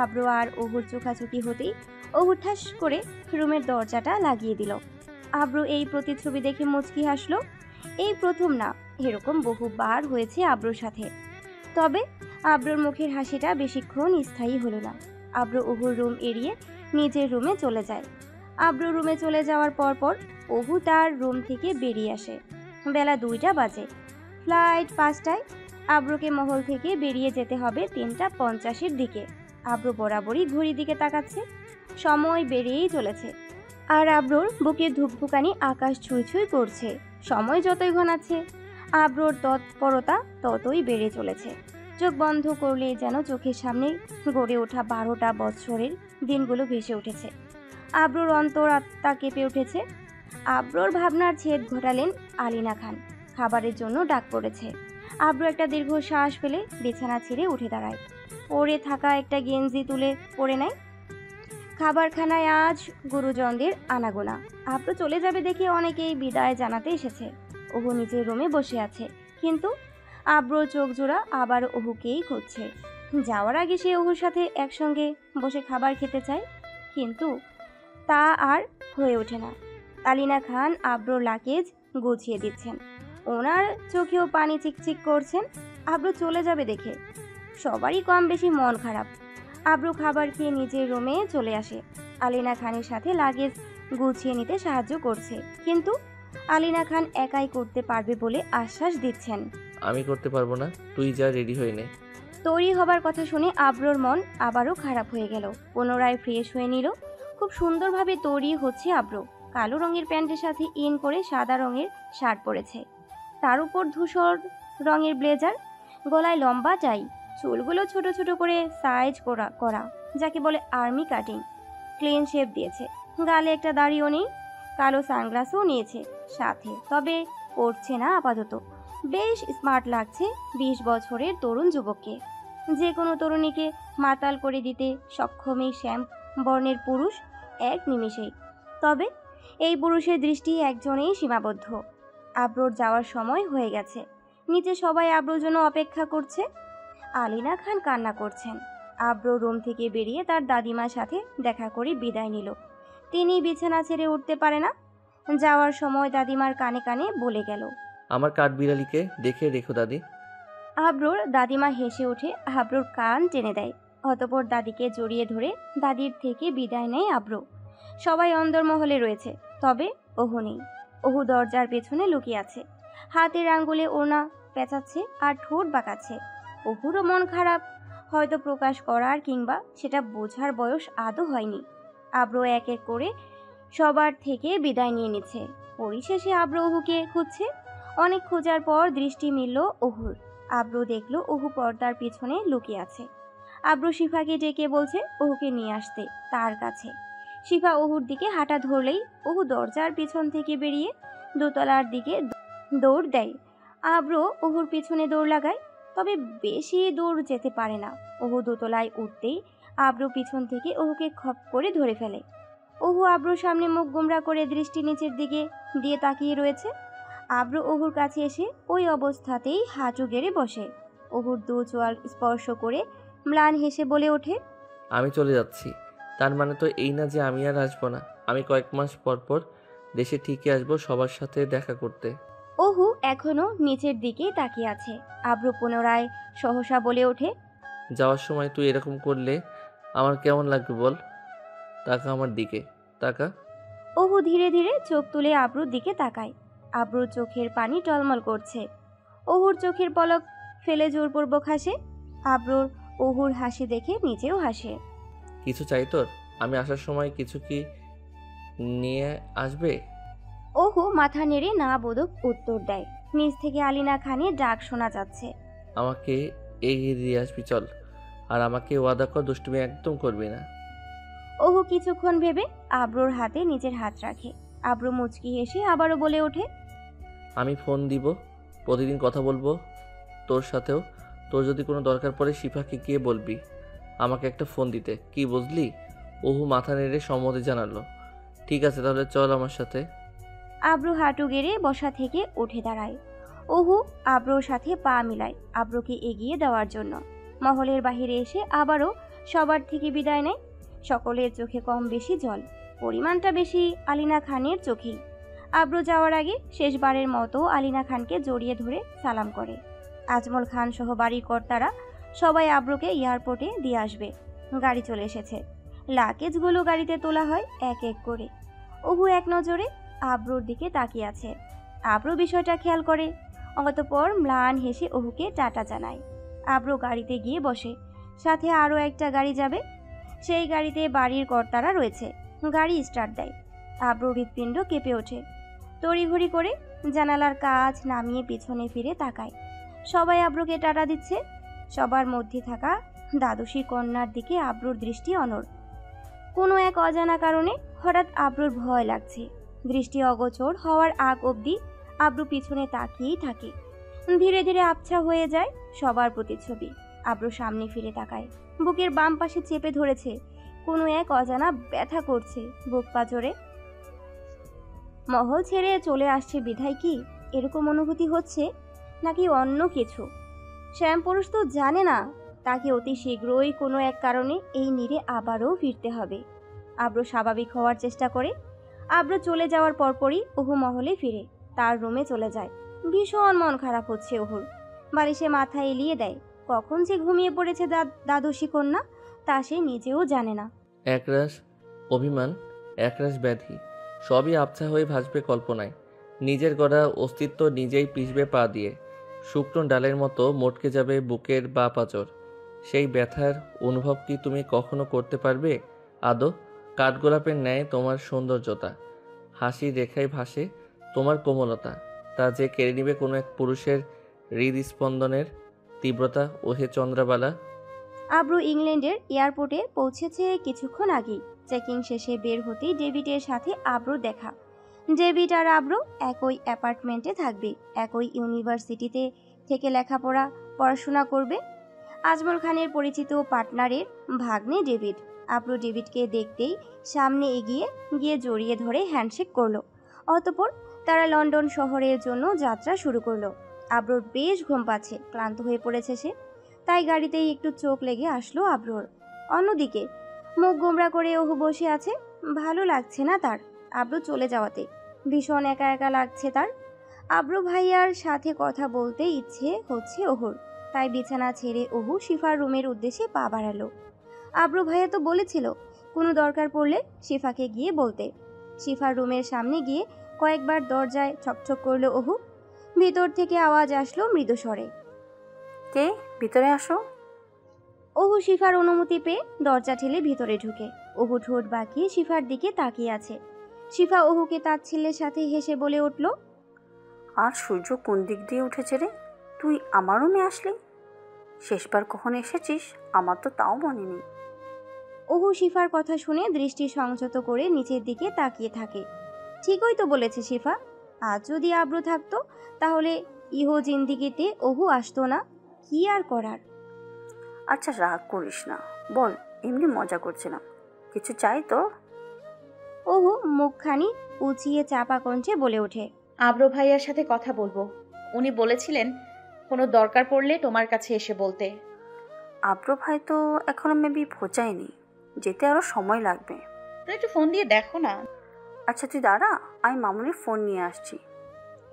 আব্রু আর ওহুর চোখাচোখি হতেই ওহু ঠাস করে রুমের দরজাটা লাগিয়ে দিল। আব্রু এই প্রতিচ্ছবি দেখে মুচকি হাসলো। এই প্রথম না, এরকম বহুবার হয়েছে আব্রুর সাথে। তবে আব্রুর মুখের হাসিটা বেশিক্ষণ স্থায়ী হলো না। আব্রু অহুর রুম এড়িয়ে নিজের রুমে চলে যায়। আব্রু রুমে চলে যাওয়ার পর অহু তার রুম থেকে বেরিয়ে আসে। বেলা 2টা বাজে। ফ্লাইট 5টায়। আব্রুকে মহল থেকে বেরিয়ে যেতে হবে 3:50-এর দিকে। আব্রু বরাবরই ঘড়ির দিকে তাকাচ্ছে। সময় বেরিয়েই চলেছে, আর আব্রুর বুকের ধুকধুকানি আকাশ ছুঁই ছুঁই করছে। সময় যতই ঘনাচ্ছে আব্রুর তৎপরতা ততই বেড়ে চলেছে। চোখ বন্ধ করলে যেন চোখের সামনে গড়ে ওঠা 12টা বছরের দিনগুলো ভেসে উঠেছে। আব্রুর অন্তর আত্মা কেঁপে উঠেছে। আব্রুর ভাবনার ছেদ ঘটালেন আলিনা খান। খাবারের জন্য ডাক পড়েছে। আব্রু একটা দীর্ঘ শ্বাস ফেলে বিছানা ছেড়ে উঠে দাঁড়ায়। পরে থাকা একটা গেঞ্জি তুলে পরে নেয়। খাবারখানায় আজ গুরুজনদের আনাগোনা। আব্রু চলে যাবে দেখে অনেকেই বিদায় জানাতে এসেছে। অহু নিজের রুমে বসে আছে, কিন্তু আব্রুর চোখ জোড়া আবার অহুকেই খুঁজছে। যাওয়ার আগে সে অহুর সাথে একসঙ্গে বসে খাবার খেতে চায়, কিন্তু তা আর হয়ে ওঠে না। আলিনা খান আব্রুর লাগেজ গুছিয়ে দিচ্ছেন। ওনার চোখেও পানি চিকচিক করছেন। আব্রু চলে যাবে দেখে সবারই কম বেশি মন খারাপ। আব্রু খাবার খেয়ে নিজের রুমে চলে আসে। আলিনা খানের সাথে লাগেজ গুছিয়ে নিতে সাহায্য করছে, কিন্তু আলিনা খান একাই করতে পারবে বলে আশ্বাস দিচ্ছেন। আমি করতে পারবো না, তুই যা, রেডি হয়ে নে। তৈরি হবার কথা শুনে আব্রুর মন আবারও খারাপ হয়ে গেল। পুনরায় ফ্রেশ হয়ে নিল। খুব সুন্দরভাবে তৈরি হচ্ছে আব্রু। কালো রঙের প্যান্টের সাথে ইন করে সাদা রঙের শার্ট পরেছে, তার উপর ধূসর রঙের ব্লেজার, গলায় লম্বা টাই, চুলগুলো ছোট ছোট করে সাইজ করা যাকে বলে আর্মি কাটিং। ক্লিন শেভ দিয়েছে। গালে একটা দাড়িও নেই। কালো সানগ্লাসও নিয়েছে সাথে, তবে পরছে না আপাতত। বেশ স্মার্ট লাগছে 20 বছরের তরুণ যুবককে। যে কোনো তরুণীকে মাতাল করে দিতে সক্ষম এই শ্যাম বর্ণের পুরুষ এক নিমেষেই। তবে এই পুরুষের দৃষ্টি একজনেই সীমাবদ্ধ। আব্রুর যাওয়ার সময় হয়ে গেছে। নিচে সবাই আব্রুর জন্য অপেক্ষা করছে। আলিনা খান কান্না করছেন। আব্রু রুম থেকে বেরিয়ে তার দাদিমার সাথে দেখা করে বিদায় নিল। তিনি বিছানা ছেড়ে উঠতে পারে না। যাওয়ার সময় দাদিমার কানে কানে বলে গেল, আমার কাঠবিড়ালিকে দেখে রেখো দাদি। আব্রুর দাদিমা হেসে উঠে আব্রুর কান টেনে দেয়। অতঃপর দাদিকে জড়িয়ে ধরে দাদির থেকে বিদায় নেয় আব্রু। সবাই অন্দরমহলে রয়েছে, তবে অহু নেই। অহু দরজার পেছনে লুকিয়ে আছে। হাতের আঙ্গুলে ওড়না পেঁচাচ্ছে আর ঠোঁট বাঁকাচ্ছে। অহুরও মন খারাপ, হয়তো প্রকাশ করার কিংবা সেটা বোঝার বয়স আদৌ হয়নি। আব্রু এক এক করে সবার থেকে বিদায় নিয়ে নিচ্ছে। পরিশেষে আব্রু অহুকে খুঁজছে। অনেক খোঁজার পর দৃষ্টি মিলল অহুর। আব্রু দেখল অহু পর্দার পিছনে লুকিয়ে আছে। আব্রু শিফাকে ডেকে বলছে অহুকে নিয়ে আসতে তার কাছে। শিফা অহুর দিকে হাঁটা ধরলেই অহু দরজার পিছন থেকে বেরিয়ে দোতলার দিকে দৌড় দেয়। আব্রু অহুর পিছনে দৌড় লাগায়, তবে বেশি দূর যেতে পারে না। অহু দোতলায় উঠতেই আব্রু পিছন থেকে অহুকে খপ করে ধরে ফেলে। অহু আব্রুর সামনে মুখ গোমরা করে দৃষ্টি নিচের দিকে দিয়ে তাকিয়ে রয়েছে। আব্রু অহুর কাছে এসে ওই অবস্থাতেই হাঁটু গেড়ে বসে। অহুর দু চোয়াল স্পর্শ করে ম্লান হেসে বলে ওঠে, আমি চলে যাচ্ছি। তার মানে তো এই না যে আমি আর আসবো না। আমি কয়েক মাস পর পর দেশে ঠিকই আসবো সবার সাথে দেখা করতে। অহু এখনো নিচের দিকেই তাকিয়ে আছে। আব্রু পুনরায় সহসা বলে ওঠে, যাওয়ার সময় তুই এরকম করলে আমার কেমন লাগবে বল? তাকা আমার দিকে, তাকা। অহু ধীরে ধীরে চোখ তুলে আব্রুর দিকে তাকায়। আব্রুর চোখের পানি টলমল করছে। অহুর চোখের পলক ফেলে জোরপূর্বক হাসে। আব্রুর অহুর হাসি দেখে নিজেও হাসে। কিছু চাই তোর? আমি আসার সময় কিছু কি নিয়ে আসবে? অহু মাথা নেড়ে না বোধক উত্তর দেয়। নিচ থেকে আলিনা খানের ডাক শোনা যাচ্ছে, আমাকে এগিয়ে দিয়ে আসবি চল। আর আমাকে ওয়াদা কর দুষ্টুমি একদম করবি না। অহু কিছুক্ষণ ভেবে আব্রুর হাতে নিজের হাত রাখে। আব্রু মুচকি হেসে আবারও বলে ওঠে, আমি ফোন দিব, প্রতিদিন কথা বলবো তোর সাথেও। তোর যদি কোনো দরকার পড়ে শিফাকে গিয়ে বলবি আমাকে একটা ফোন দিতে, কি বুঝলি? ওহু মাথা নেড়ে সম্মতি জানালো। ঠিক আছে তাহলে চল আমার সাথে। আব্রু হাঁটু গেড়ে বসা থেকে উঠে দাঁড়ায়। অহু আব্রুর সাথে পা মিলায় আব্রুকে এগিয়ে দেওয়ার জন্য। মহলের বাহিরে এসে আবারও সবার থেকে বিদায় নেয়। সকলের চোখে কম বেশি জল, পরিমাণটা বেশি আলিনা খানের চোখেই। আব্রু যাওয়ার আগে শেষবারের মতো আলিনা খানকে জড়িয়ে ধরে সালাম করে। আজমল খান সহ বাড়ির কর্তারা সবাই আব্রুকে এয়ারপোর্টে দিয়ে আসবে। গাড়ি চলে এসেছে। লাগেজগুলো গাড়িতে তোলা হয় এক এক করে। অহু এক নজরে আব্রুর দিকে তাকিয়ে আছে। আব্রু বিষয়টা খেয়াল করে, অতঃপর ম্লান হেসে অহুকে টাটা জানায়। আব্রু গাড়িতে গিয়ে বসে। সাথে আরও একটা গাড়ি যাবে। সেই গাড়িতে বাড়ির কর্তারা রয়েছে। গাড়ি স্টার্ট দেয়। আব্রুর হৃৎপিণ্ড কেঁপে ওঠে। তড়িঘড়ি করে জানালার কাঁচ নামিয়ে পিছনে ফিরে তাকায়। সবাই আব্রুকে টাটা দিচ্ছে। সবার মধ্যে থাকা দ্বাদশী কন্যার দিকে আব্রুর দৃষ্টি অনড়। কোনো এক অজানা কারণে হঠাৎ আব্রুর ভয় লাগছে। দৃষ্টি অগোচর হওয়ার আগ অবধি আব্রু পিছনে তাকিয়েই থাকে। ধীরে ধীরে আবছা হয়ে যায় সবার প্রতিচ্ছবি। আব্রু সামনে ফিরে তাকায়। বুকের বাম পাশে চেপে ধরেছে। কোনো এক অজানা ব্যথা করছে বুক পাঁজরে। মহল ছেড়ে চলে আসছে বিধায় কি এরকম অনুভূতি হচ্ছে, নাকি অন্য কিছু? শ্যামপুরুষ তো জানে না তাকে অতি শীঘ্রই কোনো এক কারণে এই নীড়ে আবারও ফিরতে হবে। আব্রু স্বাভাবিক হওয়ার চেষ্টা করে। আব্রু চলে যাওয়ার পরপরই অহু মহলে ফিরে তার রুমে চলে যায়। ভীষণ মন খারাপ হচ্ছে অহুর। বালিশে মাথা এলিয়ে দেয়। কখন যে ঘুমিয়ে পড়েছে দ্বাদশী কন্যা তা সে নিজেও জানে না। একরাশ অভিমান, একরাশ ব্যাধি, সবই আবছা হয়ে ভাসবে কল্পনায়। নিজের গড়া অস্তিত্ব নিজেই পিষবে পা দিয়ে। শুকনো ডালের মতো মটকে যাবে বুকের বা পাঁজর। সেই ব্যথার অনুভব কি তুমি কখনো করতে পারবে আদৌ? কাঠগোলাপের ন্যায় তোমার সৌন্দর্যতা, হাসির রেখায় ভাসে তোমার কোমলতা, তা যে কেড়ে নিবে কোনো এক পুরুষের হৃদস্পন্দনের তীব্রতা। ওহে চন্দ্রাবালা। আব্রু ইংল্যান্ডের এয়ারপোর্টে পৌঁছেছে কিছুক্ষণ আগেই। চেকিং শেষে বের হতেই ডেভিডের সাথে আব্রুর দেখা। ডেভিড আর আব্রু একই অ্যাপার্টমেন্টে থাকবে, একই ইউনিভার্সিটিতে থেকে পড়াশোনা করবে। আজমল খানের পরিচিত পার্টনারের ভাগ্নে ডেভিড। আব্রু ডেভিডকে দেখতেই সামনে এগিয়ে গিয়ে জড়িয়ে ধরে হ্যান্ডশেক করলো। অতঃপর তারা লন্ডন শহরের জন্য যাত্রা শুরু করলো। আব্রুর বেশ ঘুম পাচ্ছে, ক্লান্ত হয়ে পড়েছে সে। তাই গাড়িতেই একটু চোখ লেগে আসলো আব্রুর। অন্যদিকে মুখ গোমরা করে অহু বসে আছে। ভালো লাগছে না তার আব্রু চলে যাওয়াতে। ভীষণ একা একা লাগছে তার। আব্রু ভাইয়ার সাথে কথা বলতে ইচ্ছে হচ্ছে অহুর। তাই বিছানা ছেড়ে অহু শিফার রুমের উদ্দেশ্যে পা বাড়ালো। আব্রু ভাইয়া তো বলেছিল কোনো দরকার পড়লে শিফাকে গিয়ে বলতে। শিফার রুমের সামনে গিয়ে কয়েকবার দরজায় ঠকঠক করলো অহু। ভিতর থেকে আওয়াজ আসলো মৃদু স্বরে, কে? ভিতরে আসো। অহু শিফার অনুমতি পেয়ে দরজা ঠেলে ভিতরে ঢুকে। অহু ঠোঁট বাঁকিয়ে শিফার দিকে তাকিয়ে আছে। শিফা অহুকে তাচ্ছিল্যের সাথে হেসে বলে উঠল, আর সূর্য কোন দিক দিয়ে উঠেছে রে? তুই আমার রুমে আসলি? শেষবার কখন এসেছিস আমার তো তাও মনে নেই। অহু শিফার কথা শুনে দৃষ্টি সংযত করে নিচের দিকে তাকিয়ে থাকে। ঠিকই তো বলেছে শিফা। আজ যদি আব্রু থাকতো তাহলে ইহো জিন্দিগিতে অহু আসতো না। কি আর করার। আচ্ছা রাগ করিস না, বল, এমনি মজা করছিলাম। কিছু চাই তো? অহু মুখখানি উঁচিয়ে চাপা কণ্ঠে বলে ওঠে, আব্রু ভাইয়ার সাথে কথা বলবো। উনি বলেছিলেন কোনো দরকার পড়লে তোমার কাছে এসে বলতে। আব্রু ভাই তো এখনো মেবি পৌঁছায়নি, যেতে আরো সময় লাগবে। তো একটু ফোন দিয়ে দেখো না। আচ্ছা তুই দাঁড়া, আমি মামুনির ফোন নিয়ে আসছি।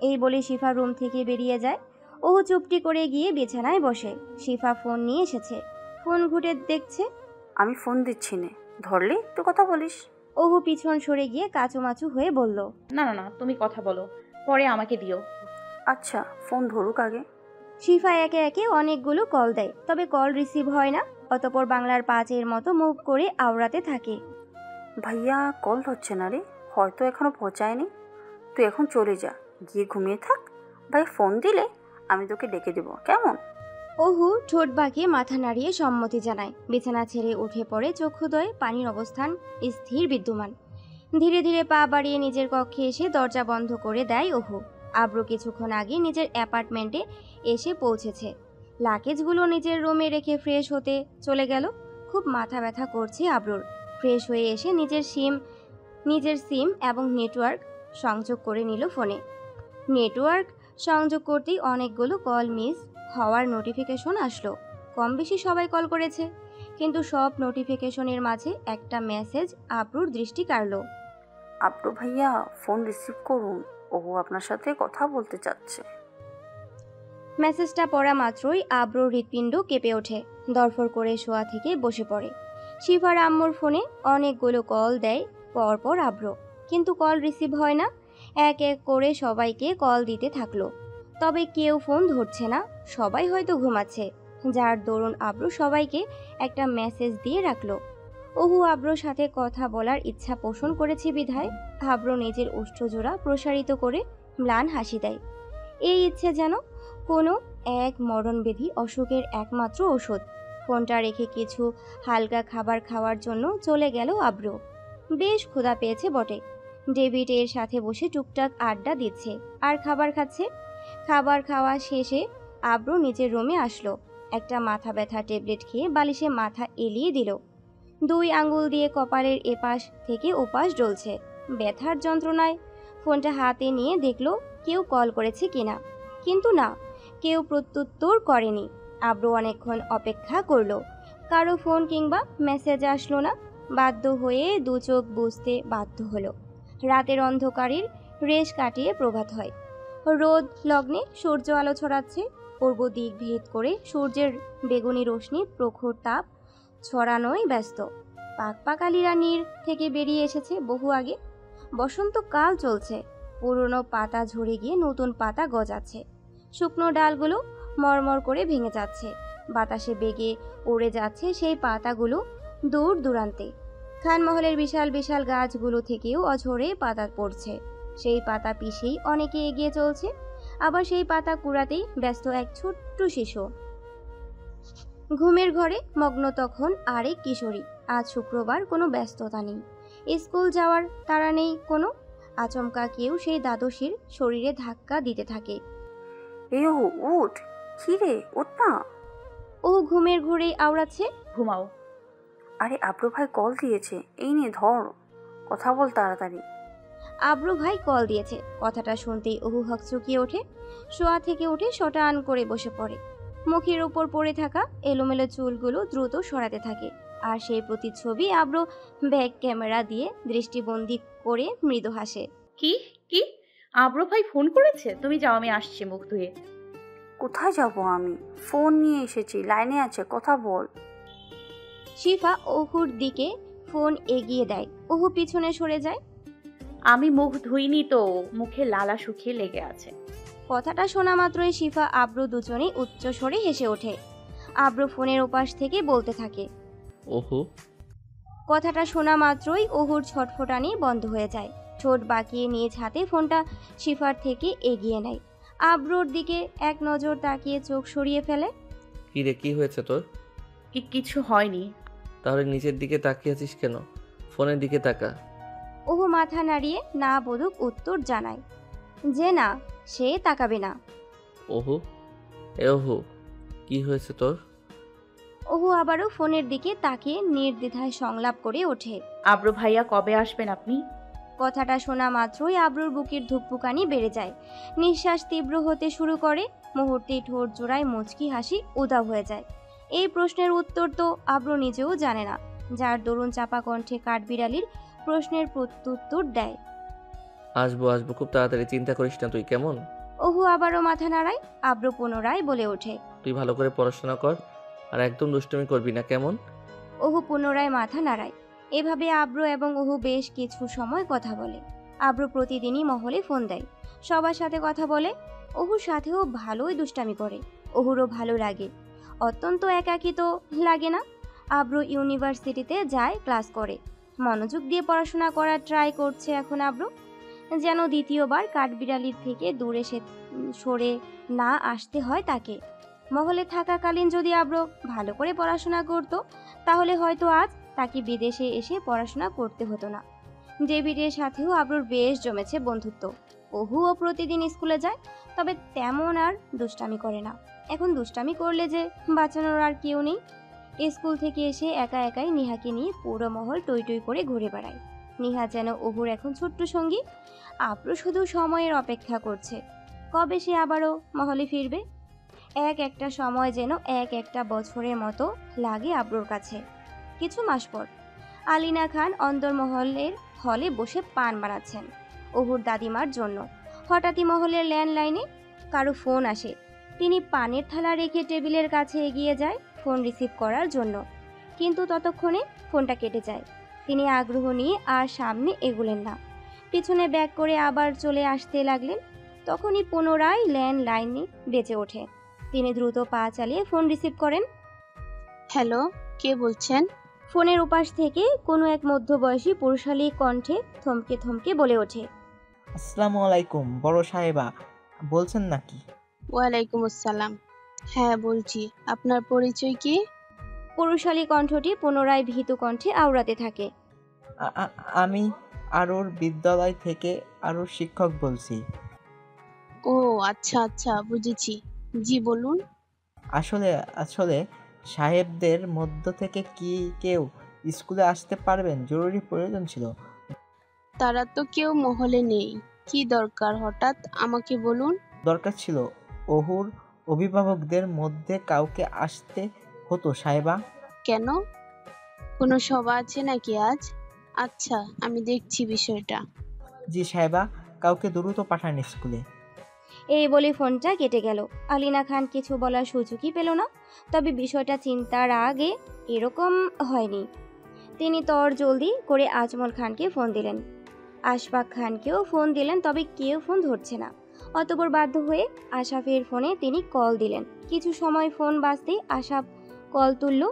এই বলে শিফা রুম থেকে বেরিয়ে যায়। অহু চুপটি করে গিয়ে বিছানায় বসে। শিফা ফোন নিয়ে এসেছে। ফোন ঘুটে দেখছে। আমি ফোন দিচ্ছি নে, ধরলে একটু কথা বলিস। অহু পিছন সরে গিয়ে কাচুমাচু হয়ে বলল, না না না, তুমি কথা বলো, পরে আমাকে দিও। আচ্ছা ফোন ধরুক আগে। শিফা একে একে অনেকগুলো কল দেয়, তবে কল রিসিভ হয় না। অতঃপর বাংলার 5-এর মতো মুখ করে আওড়াতে থাকে। ভাইয়া কল ধরছে না রে, হয়তো এখনো পৌঁছায়নি। তুই এখন চলে যা, গিয়ে ঘুমিয়ে থাক। ভাই ফোন দিলে আমি তোকে ডেকে দেবো, কেমন? অহু ঠোঁট বাঁকিয়ে মাথা নাড়িয়ে সম্মতি জানায়। বিছানা ছেড়ে উঠে পড়ে। চক্ষুদ্বয়ে পানির অবস্থান স্থির বিদ্যমান। ধীরে ধীরে পা বাড়িয়ে নিজের কক্ষে এসে দরজা বন্ধ করে দেয় অহু। আব্রু কিছুক্ষণ আগে নিজের অ্যাপার্টমেন্টে এসে পৌঁছেছে। লাগেজগুলো নিজের রুমে রেখে ফ্রেশ হতে চলে গেল। খুব মাথা ব্যথা করছে আব্রুর। ফ্রেশ হয়ে এসে নিজের সিম এবং নেটওয়ার্ক সংযোগ করে নিল ফোনে। নেটওয়ার্ক সংযোগ করতেই অনেকগুলো কল মিস হওয়ার নোটিফিকেশন আসলো। কম বেশি সবাই কল করেছে, কিন্তু সব নোটিফিকেশনের মাঝে একটা মেসেজ আব্রুর দৃষ্টি কাড়ল। আব্রু ভাইয়া ফোন রিসিভ করুন, ও আপনার সাথে কথা বলতে চাচ্ছে। মেসেজটা পড়া মাত্রই আব্রুর হৃৎপিণ্ড কেঁপে ওঠে। দরফর করে শোয়া থেকে বসে পড়ে। শিফার আম্মুর ফোনে অনেকগুলো কল দেয় পরপর আব্র, কিন্তু কল রিসিভ হয় না। এক এক করে সবাইকে কল দিতে থাকলো, তবে কেউ ফোন ধরছে না, সবাই হয়তো ঘুমাচ্ছে। যার দরুন আব্রু সবাইকে একটা মেসেজ দিয়ে রাখলো। অহু আব্রোর সাথে কথা বলার ইচ্ছা পোষণ করেছে বিধায় আব্র নিজের ওষ্ঠজোড়া প্রসারিত করে ম্লান হাসি দেয়। এই ইচ্ছে যেন কোনো এক মরণবেধি অসুখের একমাত্র ওষুধ। ফোনটা রেখে কিছু হালকা খাবার খাওয়ার জন্য চলে গেল আব্র। বেশ ক্ষুধা পেয়েছে বটে। ডেভিড এর সাথে বসে টুকটাক আড্ডা দিচ্ছে আর খাবার খাচ্ছে। খাবার খাওয়া শেষে আব্র নিজের রুমে আসলো। একটা মাথা ব্যথা ট্যাবলেট খেয়ে বালিশে মাথা এলিয়ে দিল। 2 আঙ্গুল দিয়ে কপালের এপাশ থেকে ওপাশ ডলছে ব্যথার যন্ত্রণায়। ফোনটা হাতে নিয়ে দেখলো কেউ কল করেছে কিনা, কিন্তু না, কেউ প্রত্যুত্তর করেনি। আব্রু অনেকক্ষণ অপেক্ষা করলো, কারো ফোন কিংবা মেসেজ আসলো না। বাধ্য হয়ে 2 চোখ বুঝতে বাধ্য হলো। রাতের অন্ধকারের রেশ কাটিয়ে প্রভাত হয়। রোদ লগ্নে সূর্য আলো ছড়াচ্ছে। পূর্ব দিক ভেদ করে সূর্যের বেগুনি রশ্মি প্রখর তাপ ছড়ানোয় ব্যস্ত। পাকপাকালিরা নীর থেকে বেরিয়ে এসেছে বহু আগে। বসন্তকাল চলছে। পুরনো পাতা ঝরে গিয়ে নতুন পাতা গজাচ্ছে। শুকনো ডালগুলো মরমর করে ভেঙে যাচ্ছে। বাতাসে বেগে উড়ে যাচ্ছে সেই পাতাগুলো দূর দূরান্তে। খানমহলের বিশাল বিশাল গাছগুলো থেকেও অঝরে পাতা পড়ছে। সেই পাতা পিষেই অনেকে এগিয়ে চলছে, আবার সেই পাতা কুড়াতেই ব্যস্ত এক ছোট্ট শিশু। ঘুমের ঘরে মগ্ন তখন আরেক কিশোরী। আজ শুক্রবার, কোনো ব্যস্ততা নেই, স্কুল যাওয়ার তাড়া নেই কোনো। আচমকা কেউ সেই দ্বাদশীর শরীরে ধাক্কা দিতে থাকে। এই ও উঠ, কি রে, উঠ না। ও ঘুমের ঘোরেই আওড়াচ্ছে। ঘুমাও। আরে আব্রু ভাই কল দিয়েছে, এই নে ধর, কথা বল তাড়াতাড়ি। আব্রু ভাই কল দিয়েছে। কথাটা শুনতেই অহু হকচকিয়ে ওঠে। শোয়া থেকে উঠে শটান করে বসে পড়ে। মুখের উপর পড়ে থাকা এলোমেলো চুলগুলো দ্রুত সরাতে থাকে। আর সেই প্রতিচ্ছবি আব্রু ব্যাক ক্যামেরা দিয়ে দৃষ্টিবন্দী করে মৃদু হাসে। কি কি আব্র ভাই ফোন করেছে? তুমি যাও, আমি আসছি মুখ ধুয়ে। কোথায় যাব আমি? ফোন নিয়ে এসেছি, লাইনে আছে, কথা বল। শিফা অহুর দিকে ফোন এগিয়ে দেয়। অহু পিছনে সরে যায়। আমি মুখ ধুইনি তো, মুখে লালা শুকিয়ে লেগে আছে। কথাটা শোনা মাত্রই শিফা আব্রু দুজনেই উচ্চ স্বরে হেসে ওঠে। আব্রু ফোনের ওপাশ থেকে বলতে থাকে। ওহো, কথাটা শোনা মাত্রই অহুর ছটফটানি বন্ধ হয়ে যায়। ঠোঁট বাঁকিয়ে নিজ হাতে ফোনটা শিফার থেকে এগিয়ে নেয়। আব্রুর দিকে এক নজর তাকিয়ে চোখ সরিয়ে ফেলে। কি রে, কি হয়েছে তোর? কিছু হয়নি। তাহলে নিচের দিকে তাকিয়ে আছিস কেন? ফোনের দিকে তাকা। অহু মাথা নাড়িয়ে না বলুক উত্তর জানায় যে না, সে তাকাবে না। ওহো, ওহো, কি হয়েছে তোর? অহু আবারও ফোনের দিকে তাকিয়ে নির্দ্বিধায় সংলাপ করে ওঠে। আব্র ভাইয়া কবে আসবেন আপনি? কথাটা শোনা মাত্রই আব্রুর বুকের ধুকপুকানি বেড়ে যায়। নিঃশ্বাস তীব্র হতে শুরু করে। মুহূর্তেই ঠোঁট জোড়ায় মুচকি হাসি উধাও হয়ে যায়। এই প্রশ্নের উত্তর তো আব্রু নিজেও জানে না, যার দরুন চাপা কণ্ঠে কাঠবিড়ালির প্রশ্নের প্রত্যুত্তর দেয়। আসবো আসবো, খুব তাড়াতাড়ি, চিন্তা করিস না তুই, কেমন? অহু আবারও মাথা নাড়ায়। আব্রু পুনরায় বলে ওঠে। তুই ভালো করে পড়াশোনা কর আর একদম দুষ্টুমি করবি না, কেমন? অহু পুনরায় মাথা নাড়ায়। এভাবে আব্রু এবং অহু বেশ কিছু সময় কথা বলে। আব্রু প্রতিদিনই মহলে ফোন দেয়, সবার সাথে কথা বলে। অহুর সাথেও ভালোই দুষ্টামি করে। অহুরও ভালো লাগে, অত্যন্ত একাকী তো লাগে না। আব্রু ইউনিভার্সিটিতে যায়, ক্লাস করে, মনোযোগ দিয়ে পড়াশোনা করার ট্রাই করছে এখন আব্রু। যেন দ্বিতীয়বার কাঠবিড়ালির থেকে দূরে সরে না আসতে হয় তাকে। মহলে থাকাকালীন যদি আব্রু ভালো করে পড়াশোনা করতো, তাহলে হয়তো আজ তাকে বিদেশে এসে পড়াশোনা করতে হতো না। ডেভিডের সাথেও আব্রুর বেশ জমেছে বন্ধুত্ব। অহুও প্রতিদিন স্কুলে যায়, তবে তেমন আর দুষ্টামি করে না। এখন দুষ্টামি করলে যে বাঁচানোর আর কেউ নেই। স্কুল থেকে এসে একা একাই নিহাকে নিয়ে পুরো মহল টই টই করে ঘুরে বেড়ায়। নিহা যেন অহুর এখন ছোট্ট সঙ্গী। আব্রু শুধু সময়ের অপেক্ষা করছে, কবে সে আবারও মহলে ফিরবে। এক একটা সময় যেন এক একটা বছরের মতো লাগে আব্রুর কাছে। কিছু মাস পর আলিনা খান অন্দরমহলের হলে বসে পান বানাচ্ছেন অহুর দাদিমার জন্য। হঠাৎই মহলের ল্যান্ডলাইনে কারো ফোন আসে। তিনি পানের থালা রেখে টেবিলের কাছে এগিয়ে যায় ফোন রিসিভ করার জন্য। কিন্তু ততক্ষণে ফোনটা কেটে যায়। তিনি আগ্রহ নিয়ে আর সামনে এগোলেন না, পিছনে ব্যাক করে আবার চলে আসতে লাগলেন। তখনই পুনরায় ল্যান্ডলাইনে বেজে ওঠে। তিনি দ্রুত পা চালিয়ে ফোন রিসিভ করেন। হ্যালো, কে বলছেন? ফোনের ওপাশ থেকে কোনো এক মধ্যবয়সী পুরুষালী কণ্ঠে থমকে থমকে বলে ওঠে, আসসালামু আলাইকুম বড় সাহেবা, বলছেন নাকি? ওয়ালাইকুম আসসালাম। হ্যাঁ বলছি, আপনার পরিচয় কি? পুরুষালী কণ্ঠটি পুনরায় ভীতু কণ্ঠে আওড়াতে থাকে। আমি আরোর বিদ্যালয় থেকে আরোর শিক্ষক বলছি। ও আচ্ছা আচ্ছা, বুঝেছি। জি বলুন। আসলে আসলে সাহেবদের মধ্য থেকে কি কেউ স্কুলে আসতে পারবেন? জরুরি প্রয়োজন ছিল। তারা তো কেউ মহলে নেই। কি দরকার হঠাৎ, আমাকে বলুন। দরকার ছিল অহুর অভিভাবকদের মধ্যে কাউকে আসতে হতো সাহেবা। কেন? কোনো সভা আছে নাকি আজ? আচ্ছা, আমি দেখছি বিষয়টা। জি সাহেবা, কাউকে দ্রুত পাঠান স্কুলে। এই বলে ফোনটা কেটে গেল। আলিনা খান কিছু বলার সুযোগই পেল না। তবে বিষয়টা চিন্তার আগে এরকম হয়নি। তিনি জলদি করে আজমল খানকে ফোন দিলেন, আশফাক খানকেও ফোন দিলেন, তবে কেউ ফোন ধরছে না। অতঃপর বাধ্য হয়ে আশাফের ফোনে তিনি কল দিলেন। কিছু সময় ফোন বাজতেই আশাফ কল তুলল।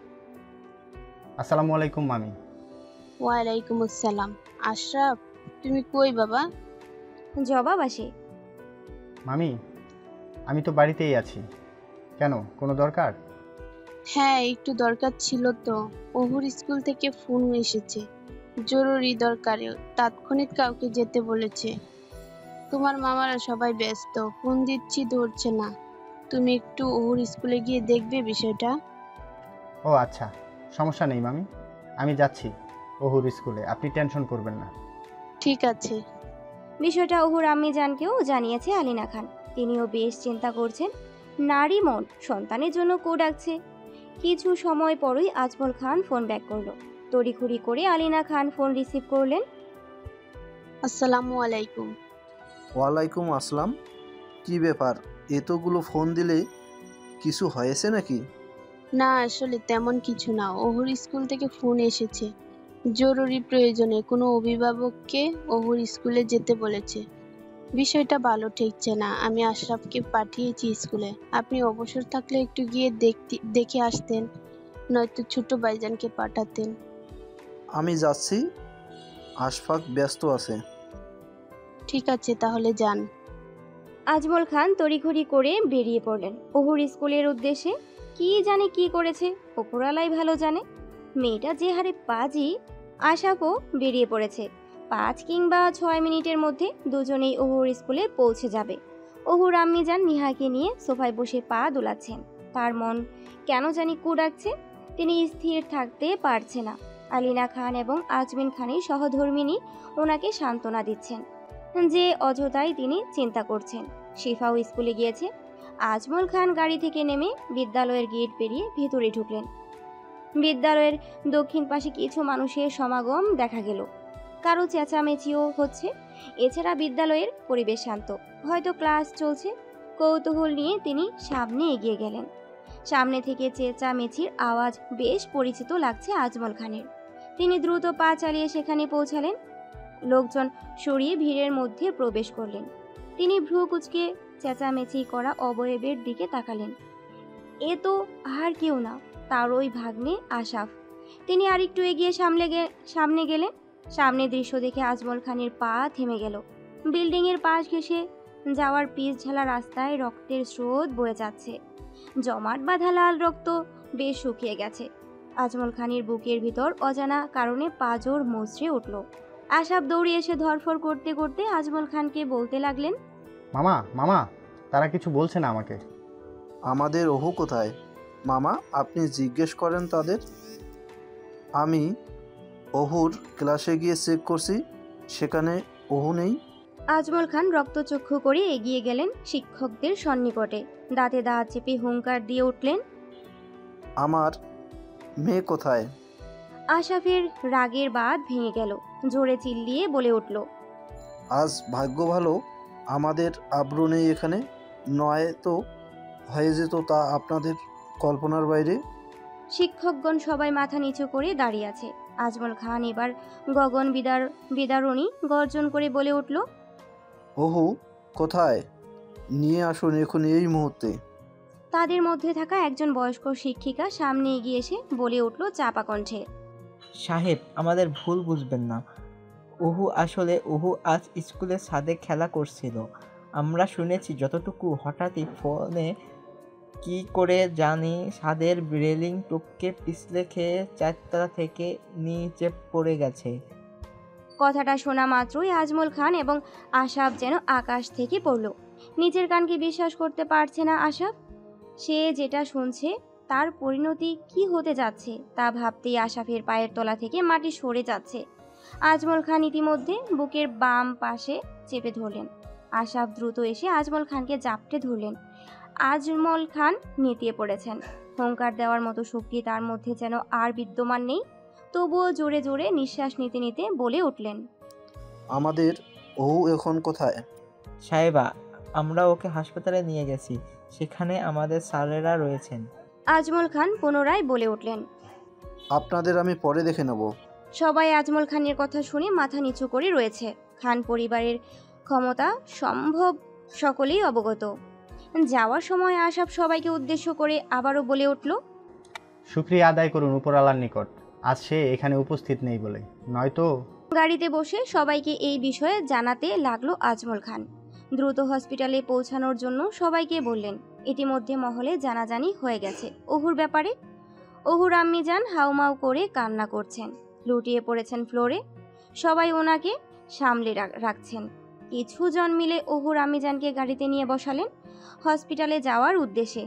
আসসালামু আলাইকুম মামি। ওয়ালাইকুম আসসালাম। আশরাফ, তুমি কই বাবা? জবাব আসে, মামি, আমি তো বাড়িতেই আছি। কেন, কোনো দরকার? হ্যাঁ, একটু দরকার ছিল তো। ওহুর স্কুল থেকে ফোন এসেছে, জরুরি দরকারে তাৎক্ষণিক কাউকে যেতে বলেছে। তোমার মামারা সবাই ব্যস্ত, ফোন দিচ্ছি ধরছে না। তুমি একটু ওহুর স্কুলে গিয়ে দেখবে বিষয়টা। ও আচ্ছা, সমস্যা নেই মামি, আমি যাচ্ছি ওহুর স্কুলে, আপনি টেনশন করবেন না। ঠিক আছে। বিষয়টা ওহুর আম্মি জানকেও জানিয়েছে আলিনা খান। তিনিও বেশ চিন্তা করছেন। নারী মন সন্তানের জন্য ডাকছে। কিছু সময় পরই আজমল খান ফোন ব্যাক করলো। তড়িঘড়ি করে আলিনা খান ফোন রিসিভ করলেন। আসসালামু আলাইকুম। ওয়ালাইকুম আসসালাম। কি ব্যাপার, এতগুলো ফোন দিলে কিছু হয়েছে নাকি? না, আসলে তেমন কিছু না। ওহুর স্কুল থেকে ফোন এসেছে, জরুরি প্রয়োজনে কোনো অভিভাবককে ওহুর স্কুলে যেতে বলেছে। বিষয়টা ভালো ঠেকছে না। আমি আশরাফকে পাঠিয়েছি স্কুলে। আপনি অবসর থাকলে একটু গিয়ে দেখে আসতেন, নয়তো ছোট ভাইজানকে পাঠাতেন। আমি যাচ্ছি, আশফাক ব্যস্ত আছে। ঠিক আছে, তাহলে যান। আজমল খান তড়িঘড়ি করে বেরিয়ে পড়লেন ওহুর স্কুলের উদ্দেশ্যে। কি জানে কি করেছে, ওপরালাই ভালো জানে। মেয়েটা যে হারে পাজি, আশাফও বেরিয়ে পড়েছে। 5 কিংবা 6 মিনিটের মধ্যে দুজনেই ওহুর স্কুলে পৌঁছে যাবে। ওহুর আম্মি যান নিহাকে নিয়ে সোফায় বসে পা দোলাচ্ছেন। তার মন কেন জানি ডাকছে। তিনি স্থির থাকতে পারছে না। আলিনা খান এবং আজমিন খানের সহধর্মিনী ওনাকে সান্ত্বনা দিচ্ছেন যে অযথাই তিনি চিন্তা করছেন। শিফাও স্কুলে গিয়েছে। আজমল খান গাড়ি থেকে নেমে বিদ্যালয়ের গেট পেরিয়ে ভিতরে ঢুকলেন। বিদ্যালয়ের দক্ষিণ পাশে কিছু মানুষের সমাগম দেখা গেল। কারো চেঁচামেচিও হচ্ছে। এছাড়া বিদ্যালয়ের পরিবেশ শান্ত, হয়তো ক্লাস চলছে। কৌতূহল নিয়ে তিনি সামনে এগিয়ে গেলেন। সামনে থেকে চেঁচামেচির আওয়াজ বেশ পরিচিত লাগছে আজমল খানের। তিনি দ্রুত পা চালিয়ে সেখানে পৌঁছালেন। লোকজন সরিয়ে ভিড়ের মধ্যে প্রবেশ করলেন। তিনি ভ্রু কুঁচকে চেঁচামেচি করা অবয়বের দিকে তাকালেন। এ তো আর কেউ না, তার ওই ভাগ্নে আশাফ। তিনি আরেকটু এগিয়ে সামনে গেলেন। সামনে দৃশ্য দেখে আজমল খানের পা থেমে গেল। বিল্ডিংয়ের পাশ ঘেঁষে যাওয়ার পিচ ঝালা রাস্তায় রক্তের স্রোত বয়ে যাচ্ছে। জমাট বাঁধা লাল রক্ত বেশ শুকিয়ে গেছে। আজমল খানের বুকের ভিতর অজানা কারণে পা জোর মচড়ে উঠল। আশাফ দৌড়ে এসে ধরফর করতে করতে আজমল খানকে বলতে লাগলেন, মামা মামা, তারা কিছু বলছে না আমাকে। আমাদের ওহু কোথায়? মামা, আপনি জিজ্ঞেস করেন তাদের। আমি ওহুর ক্লাসে গিয়ে চেক করছি, সেখানে ওহু নেই। আজমল খান রক্তচক্ষু করে এগিয়ে গেলেন শিক্ষকদের সন্নিকটে। দাঁতে দাঁত চেপে হুঙ্কার দিয়ে উঠলেন, আমার মেয়ে কোথায়? আশাফের রাগের বাঁধ ভেঙে গেল। জোরে চিল্লিয়ে বলে উঠল, আজ ভাগ্য ভালো আমাদের আব্রু নেই এখানে, নয় তো হয়ে যেত তা আপনাদের কল্পনার বাইরে। শিক্ষকগণ সবাই মাথা নিচু করে দাঁড়িয়ে আছে। আজমল খান এবার গগন বিদারণী গর্জন করে বলে উঠল, ওহু কোথায়? নিয়ে আসুন এখন এই মুহূর্তে। তাদের মধ্যে থাকা একজন বয়স্ক শিক্ষিকা সামনে এগিয়ে এসে বলে উঠল চাপা কণ্ঠে, সাহেব, আমাদের ভুল বুঝবেন না। অহু আজ স্কুলের ছাদে খেলা করছিল। আমরা শুনেছি যতটুকু, হঠাৎই ফোনে কি করে জানি ছাদের রেলিং টপকে পিছলে খেয়ে 4 তলা থেকে নিচে পড়ে গেছে। কথাটা শোনা মাত্রই আজমল খান এবং আশাফ যেন আকাশ থেকে পড়ল। নিজের কানকে বিশ্বাস করতে পারছে না আশাফ। সে যেটা শুনছে তার পরিণতি কি হতে যাচ্ছে তা ভাবতেই আশাফের পায়ের তলা থেকে মাটি সরে যাচ্ছে। আজমল খান ইতিমধ্যে বুকের বাম পাশে চেপে ধরলেন। আশাফ দ্রুত এসে আজমল খানকে জাপটে ধরলেন। আজমল খান নেতিয়ে পড়েছেন। হুঙ্কার দেওয়ার মতো শক্তি তার মধ্যে যেন আর বিদ্যমান নেই। তবুও জোরে জোরে নিঃশ্বাস নিতে নিতে বলে উঠলেন, আমাদের ওহু এখন কোথায়? সাহেবা, আমরা ওকে হাসপাতালে নিয়ে গেছি। সেখানে আমাদের স্যারেরা রয়েছেন। আজমল খান পুনরায় বলে উঠলেন। আপনাদের আমি পরে দেখে নেব। সবাই আজমল খানের কথা শুনে মাথা নিচু করে রয়েছে। খান পরিবারের ক্ষমতা সম্ভব সকলেই অবগত। যাওয়ার সময় আশাফ সবাইকে উদ্দেশ্য করে আবারও বলে উঠল, শুকরিয়া আদায় করুন উপরওয়ালার নিকট, আজ সে এখানে উপস্থিত নেই বলে, নয়তো। গাড়িতে বসে সবাইকে এই বিষয়ে জানাতে লাগলো আজমল খান। দ্রুত হসপিটালে পৌঁছানোর জন্য সবাইকে বললেন। ইতিমধ্যে মহলে জানাজানি হয়ে গেছে অহুর ব্যাপারে। অহুর আম্মি যান হাউমাউ করে কান্না করছেন, লুটিয়ে পড়েছেন ফ্লোরে। সবাই ওনাকে সামলে রাখছেন। কিছুজন মিলে অহুর আম্মিজানকে গাড়িতে নিয়ে বসালেন হসপিটালে যাওয়ার উদ্দেশ্যে।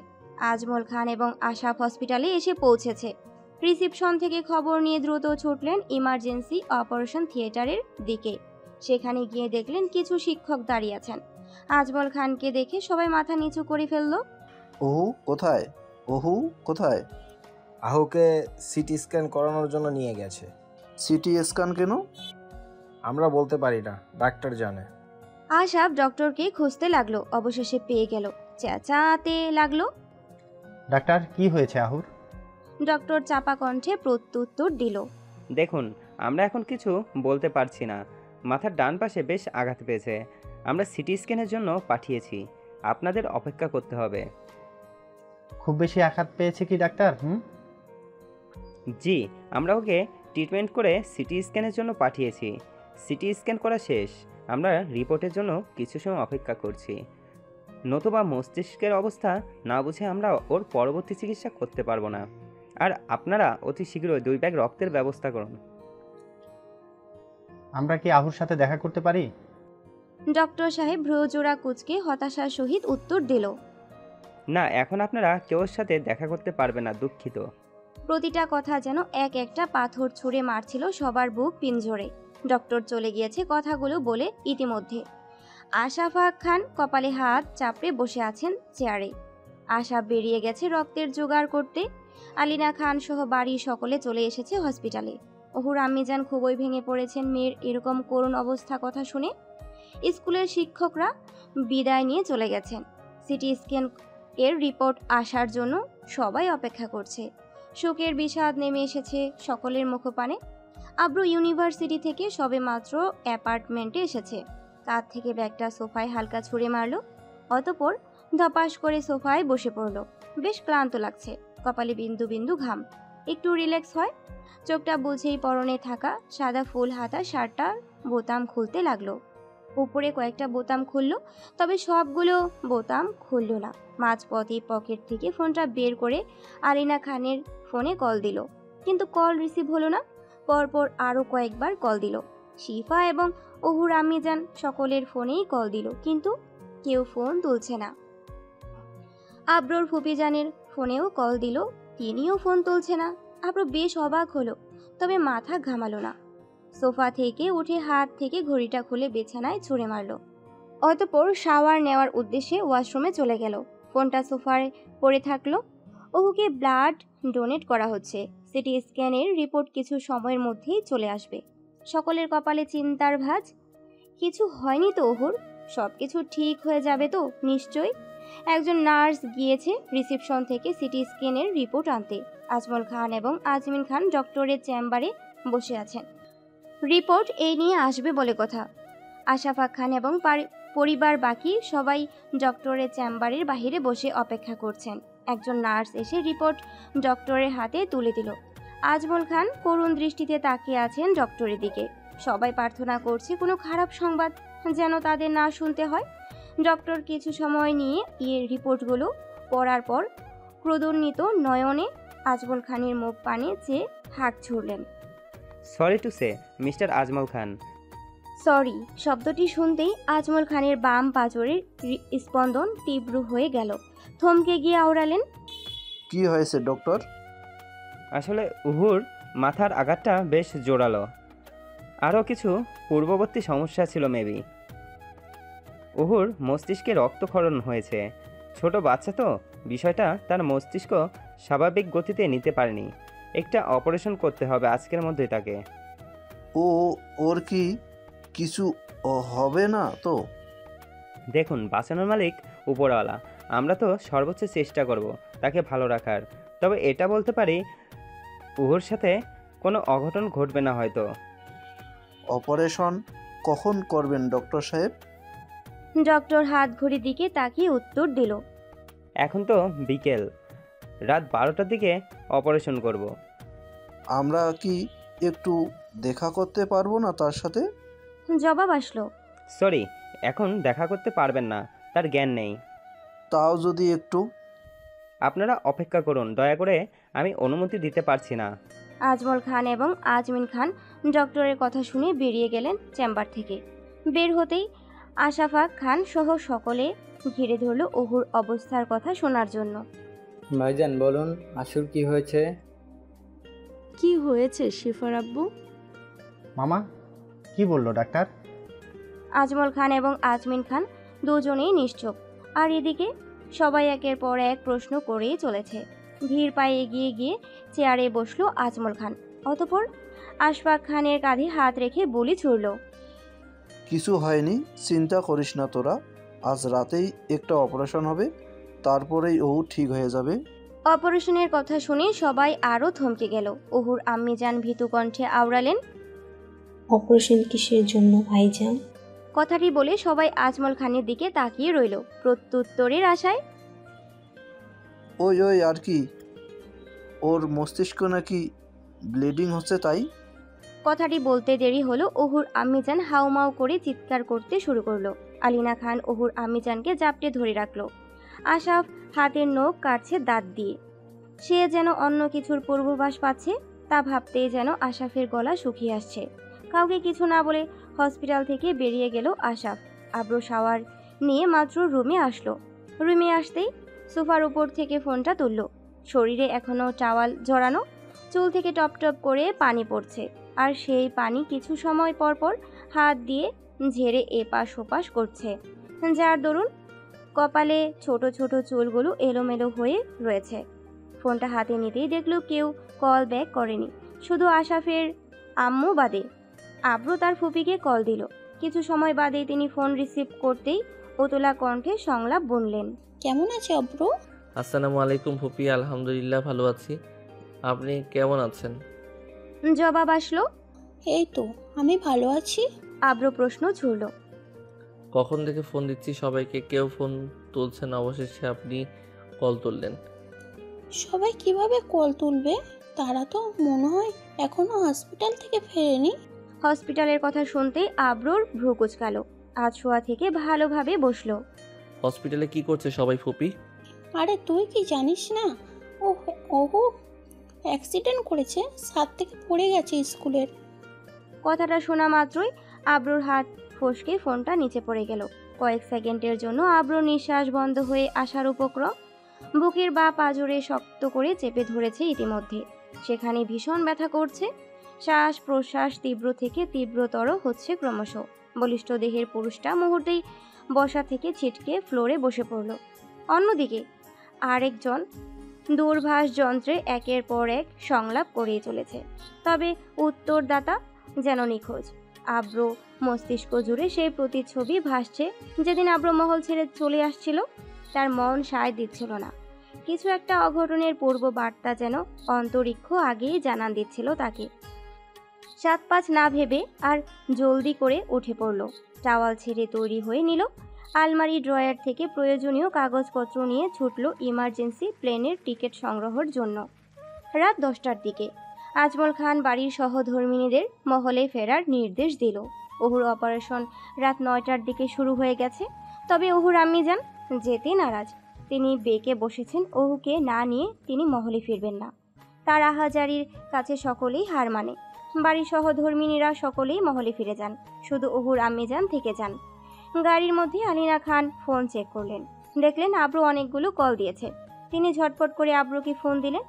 আজমল খান এবং আশাফ হসপিটালে এসে পৌঁছেছে। রিসিপশন থেকে খবর নিয়ে দ্রুত ছুটলেন ইমার্জেন্সি অপারেশন থিয়েটারের দিকে। সেখানে গিয়ে দেখলেন কিছু শিক্ষক দাঁড়িয়ে আছেন। আজমল খানকে দেখে সবাই মাথা নিচু করে ফেলল। ওহু কোথায়? ওহু কোথায়? আহুকে সিটি স্ক্যান করানোর জন্য নিয়ে গেছে। সিটি স্ক্যান কেন? আমরা বলতে পারি না, ডাক্তার জানে। আশাফ ডক্টরকে খুঁজতে লাগলো, অবশেষে পেয়ে গেল। চেঁচাতে লাগলো, ডাক্তার, কি হয়েছে আহুর? ডক্টর চাপা কণ্ঠে প্রত্যুত্তর দিল, দেখুন, আমরা এখন কিছু বলতে পারছি না। মাথার ডান পাশে বেশ আঘাত পেয়েছে। আমরা সিটি স্ক্যানের জন্য পাঠিয়েছি। আপনাদের অপেক্ষা করতে হবে। খুব বেশি আঘাত পেয়েছে কি ডাক্তার? জি, আমরা ওকে ট্রিটমেন্ট করে সিটি স্ক্যানের জন্য পাঠিয়েছি। সিটি স্ক্যান করা শেষ। আমরা রিপোর্টের জন্য কিছু সময় অপেক্ষা করছি। নতুবা মস্তিষ্কের অবস্থা না বুঝে আমরা ওর পরবর্তী চিকিৎসা করতে পারবো না। আর আপনারা অতি শীঘ্রই 2 ব্যাগ রক্তের ব্যবস্থা করুন। আমরা কি আহুর সাথে দেখা করতে পারি? ডক্টর সাহেব ভ্রুজোড়া কুঁচকে হতাশার সহিত উত্তর দিল, না, এখন আপনারা কেউ ওর সাথে দেখা করতে পারবে না, দুঃখিত। প্রতিটা কথা যেন এক একটা পাথর ছুঁড়ে মারছিল সবার বুক পিঞ্জরে। ডক্টর চলে গিয়েছে কথাগুলো বলে ইতিমধ্যে। আশাফা খান কপালে হাত চাপড়ে বসে আছেন চেয়ারে। আশাফ বেরিয়ে গেছে রক্তের জোগাড় করতে। আলিনা খান সহ বাড়ির সকলে চলে এসেছে হসপিটালে। অহুর আম্মিজান খুবই ভেঙে পড়েছেন মেয়ের এরকম করুণ অবস্থা কথা শুনে। স্কুলের শিক্ষকরা বিদায় নিয়ে চলে গেছেন। সিটি স্ক্যান এর রিপোর্ট আসার জন্য সবাই অপেক্ষা করছে। শোকের বিষাদ নেমে এসেছে সকলের মুখপানে। আব্রু ইউনিভার্সিটি থেকে সবে মাত্র অ্যাপার্টমেন্টে এসেছে। কাঁধ থেকে ব্যাগটা সোফায় হালকা ছুঁড়ে মারল, অতঃপর ধপাস করে সোফায় বসে পড়ল। বেশ ক্লান্ত লাগছে, কপালে বিন্দু বিন্দু ঘাম। একটু রিল্যাক্স হয়। চোখটা বুঝেই পরনে থাকা সাদা ফুল হাতা শার্টটার বোতাম খুলতে লাগলো। উপরে কয়েকটা বোতাম খুলল, তবে সবগুলো বোতাম খুলল না। মাঝপথে পকেট থেকে ফোনটা বের করে আলিনা খানের ফোনে কল দিল, কিন্তু কল রিসিভ হলো না। পরপর আরও কয়েকবার কল দিল। শিফা এবং অহুর আম্মিজান সকলের ফোনেই কল দিল, কিন্তু কেউ ফোন তুলছে না। আব্রোর ফুপিজানের ফোনেও কল দিল, তিনিও ফোন তুলছে না। আব্রো বেশ অবাক হলো, তবে মাথা ঘামালো না। সোফা থেকে উঠে হাত থেকে ঘড়িটা খুলে বিছানায় ছুঁড়ে মারল। অতঃপর শাওয়ার নেওয়ার উদ্দেশ্যে ওয়াশরুমে চলে গেল। ফোনটা সোফায় পড়ে থাকলো। অহুকে ব্লাড ডোনেট করা হচ্ছে। সিটি স্ক্যানের রিপোর্ট কিছু সময়ের মধ্যেই চলে আসবে। সকলের কপালে চিন্তার ভাঁজ। কিছু হয়নি তো অহুর? সব কিছু ঠিক হয়ে যাবে তো নিশ্চয়ই? একজন নার্স গিয়েছে রিসেপশন থেকে সিটি স্ক্যানের রিপোর্ট আনতে। আজমল খান এবং আজমিন খান ডক্টরের চেম্বারে বসে আছেন। রিপোর্ট এই নিয়ে আসবে বলে কথা। আশাফাক খান এবং পরিবার বাকি সবাই ডক্টরের চেম্বারের বাহিরে বসে অপেক্ষা করছেন। একজন নার্স এসে রিপোর্ট ডক্টরের হাতে তুলে দিল। আজমল খান করুণ দৃষ্টিতে তাকিয়ে আছেন ডক্টরের দিকে। সবাই প্রার্থনা করছে কোনো খারাপ সংবাদ যেন তাদের না শুনতে হয়। ডক্টর কিছু সময় নিয়ে রিপোর্টগুলো পড়ার পর ক্রোধান্বিত নয়নে আজমল খানের মুখ পানে চেয়ে হাঁক ছুড়লেন। Sorry to say mister Ajmal Khan. Sorry শব্দটি শুনতেই আজমল খানের বাম পাঁজরের স্পন্দন তীব্র হয়ে গেল। থমকে গিয়ে আওড়ালেন, কি হয়েছে ডক্টর? আসলে উহুর মাথার আঘাতটা বেশ জোরালো। আরও কিছু পূর্ববর্তী সমস্যা ছিল মেবি। উহুর মস্তিষ্কে রক্তক্ষরণ হয়েছে। ছোট বাচ্চা তো, বিষয়টা তার মস্তিষ্ক স্বাভাবিক গতিতে নিতে পারেনি। একটা অপারেশন করতে হবে আজকের মধ্যেই তাকে। ওর কি কিছু হবে না তো? দেখুন, বাঁচানোর মালিক উপরওয়ালা। আমরা তো সর্বোচ্চ চেষ্টা করব তাকে ভালো রাখার। তবে এটা বলতে পারি উহুর সাথে কোনো অঘটন ঘটবে না হয়তো। অপারেশন কখন করবেন ডক্টর সাহেব? ডক্টর হাত ঘড়ির দিকে তাকিয়ে উত্তর দিল, এখন তো বিকেল, রাত 12টার দিকে অপারেশন করব। আমরা কি একটু দেখা করতে পারবো না তার সাথে? জবাব আসলো, সরি, এখন দেখা করতে পারবেন না, তার জ্ঞান নেই। তাও যদি একটু। আপনারা অপেক্ষা করুন দয়া করে, আমি অনুমতি দিতে পারছি না। আজমল খান এবং আজমিন খান ডক্টরের কথা শুনে বেরিয়ে গেলেন চেম্বার থেকে। বের হতেই আশাফাক খান সহ সকলে ঘিরে ধরল অহুর অবস্থার কথা শোনার জন্য। ভাইজান বলুন, আশুর কি হয়েছে? কি হয়েছে শিফার আব্বু? মামা কি বললো ডাক্তার? আজমল খান এবং আজমিন খান দুজনেই নিশ্চুপ। আর এদিকে সবাই একের পর এক প্রশ্ন করেই চলেছে। ধীর পায়ে এগিয়ে গিয়ে চেয়ারে বসলো আজমল খান। অতঃপর আশফাক খানের কাঁধে হাত রেখে বলি ছুড়ল, কিছু হয়নি, চিন্তা করিস না তোরা। আজ রাতেই একটা অপারেশন হবে, তারপরেই ও ঠিক হয়ে যাবে। অপারেশনের কথা শুনে সবাই আরও থমকে গেল। অহুর আম্মিজান ভীতু কণ্ঠে আওড়ালেন, অপারেশন কিসের জন্য ভাইজান? কথাটি বলে সবাই আজমল খানের দিকে তাকিয়ে রইল প্রত্যুত্তরের আশায়। ওই আর কি, ওর মস্তিষ্ক নাকি ব্লিডিং হচ্ছে তাই। কথাটি বলতে দেরি হলো অহুর আম্মিজান হাউমাউ করে চিৎকার করতে শুরু করলো। আলিনা খান অহুর আম্মিজানকে জাপটে ধরে রাখলো। আশাফ হাতের নখ কাটছে দাঁত দিয়ে। সে যেন অন্য কিছুর পূর্বাভাস পাচ্ছে। তা ভাবতেই যেন আশাফের গলা শুকিয়ে আসছে। কাউকে কিছু না বলে হসপিটাল থেকে বেরিয়ে গেল আশাফ। আব্রো শাওয়ার নিয়ে মাত্র রুমে আসলো। রুমে আসতেই সোফার উপর থেকে ফোনটা তুলল। শরীরে এখনো টাওয়াল জড়ানো, চুল থেকে টপ টপ করে পানি পড়ছে। আর সেই পানি কিছু সময় পর পর হাত দিয়ে ঝেড়ে এপাশ ওপাশ করছে, যার দরুন কপালে ছোট ছোট চুলগুলো এলোমেলো হয়ে রয়েছে। ফোনটা হাতে নিতেই দেখলো কেউ কল ব্যাক করেনি, শুধু আশাফের আম্মু বাদে। আব্রু তার ফুপিকে কল দিল। কিছু সময় বাদে তিনি ফোন রিসিভ করতেই উতলা কণ্ঠে সংলাপ বুনলেন, কেমন আছে আব্রু? আসসালামু আলাইকুম ফুপি, আলহামদুলিল্লাহ ভালো আছি। আপনি কেমন আছেন? জবাব আসলো, এই তো আমি ভালো আছি। আব্রু প্রশ্ন ছুড়ল, কখন থেকে ফোন দিচ্ছি সবাইকে, কেউ ফোন তুলছেন, অবশেষে আপনি কল তুললেন। সবাই কিভাবে কল তুলবে? তারা তো মনে হয় এখনো হসপিটাল থেকে ফেরেনি। হসপিটালের কথা শুনতে আব্রুর ভ্রু কুঁচকালো। আজ শোয়া থেকে ভালোভাবে বসলো। হসপিটালে কি করছে সবাই ফুপি? আরে তুই কি জানিস না? ওহো অ্যাক্সিডেন্ট করেছে, ছাদ থেকে পড়ে গেছে স্কুলের। কথাটা শোনা মাত্রই আব্রুর হাত ফসকে ফোনটা নিচে পড়ে গেল। কয়েক সেকেন্ডের জন্য আব্রুর নিঃশ্বাস বন্ধ হয়ে আসার উপক্রম। বুকের বা পাঁজরে শক্ত করে চেপে ধরেছে ইতিমধ্যে। সেখানে ভীষণ ব্যথা করছে। শ্বাস প্রশ্বাস তীব্র থেকে তীব্রতর হচ্ছে ক্রমশ। বলিষ্ঠ দেহের পুরুষটা মুহূর্তেই বসা থেকে ছিটকে ফ্লোরে বসে পড়ল। অন্যদিকে আরেকজন দূরভাষ যন্ত্রে একের পর এক সংলাপ করিয়ে চলেছে। তবে উত্তরদাতা যেন নিখোঁজ। আব্রো মস্তিষ্ক জুড়ে সেই প্রতিচ্ছবি ভাসছে যেদিন আব্রো মহল ছেড়ে চলে আসছিল। তার মন সায় দিচ্ছিল না। কিছু একটা অঘটনের পূর্ব বার্তা যেন অন্তরিক্ষ আগেই জানান দিচ্ছিল তাকে। 7-5 না ভেবে আর জলদি করে উঠে পড়ল। টাওয়াল ছেড়ে তৈরি হয়ে নিল। আলমারি ড্রয়ার থেকে প্রয়োজনীয় কাগজপত্র নিয়ে ছুটল ইমার্জেন্সি প্লেনের টিকিট সংগ্রহের জন্য। রাত 10টার দিকে আজমল খান বাড়ির সহধর্মিণীদের মহলে ফেরার নির্দেশ দিল। ওহুর অপারেশন রাত 9টার দিকে শুরু হয়ে গেছে। তবে ওহুর আম্মিজান যেতে নারাজ। তিনি বেঁকে বসেছেন ওহুকে না নিয়ে তিনি মহলে ফিরবেন না। তার আহাজারির কাছে সকলেই হার মানে। বাড়ির সহধর্মিণীরা সকলেই মহলে ফিরে যান, শুধু ওহুর আম্মিজান থেকে যান। গাড়ির মধ্যে আলিনা খান ফোন চেক করলেন, দেখলেন আব্রু অনেকগুলো কল দিয়েছে। তিনি ঝটপট করে আব্রুকে ফোন দিলেন,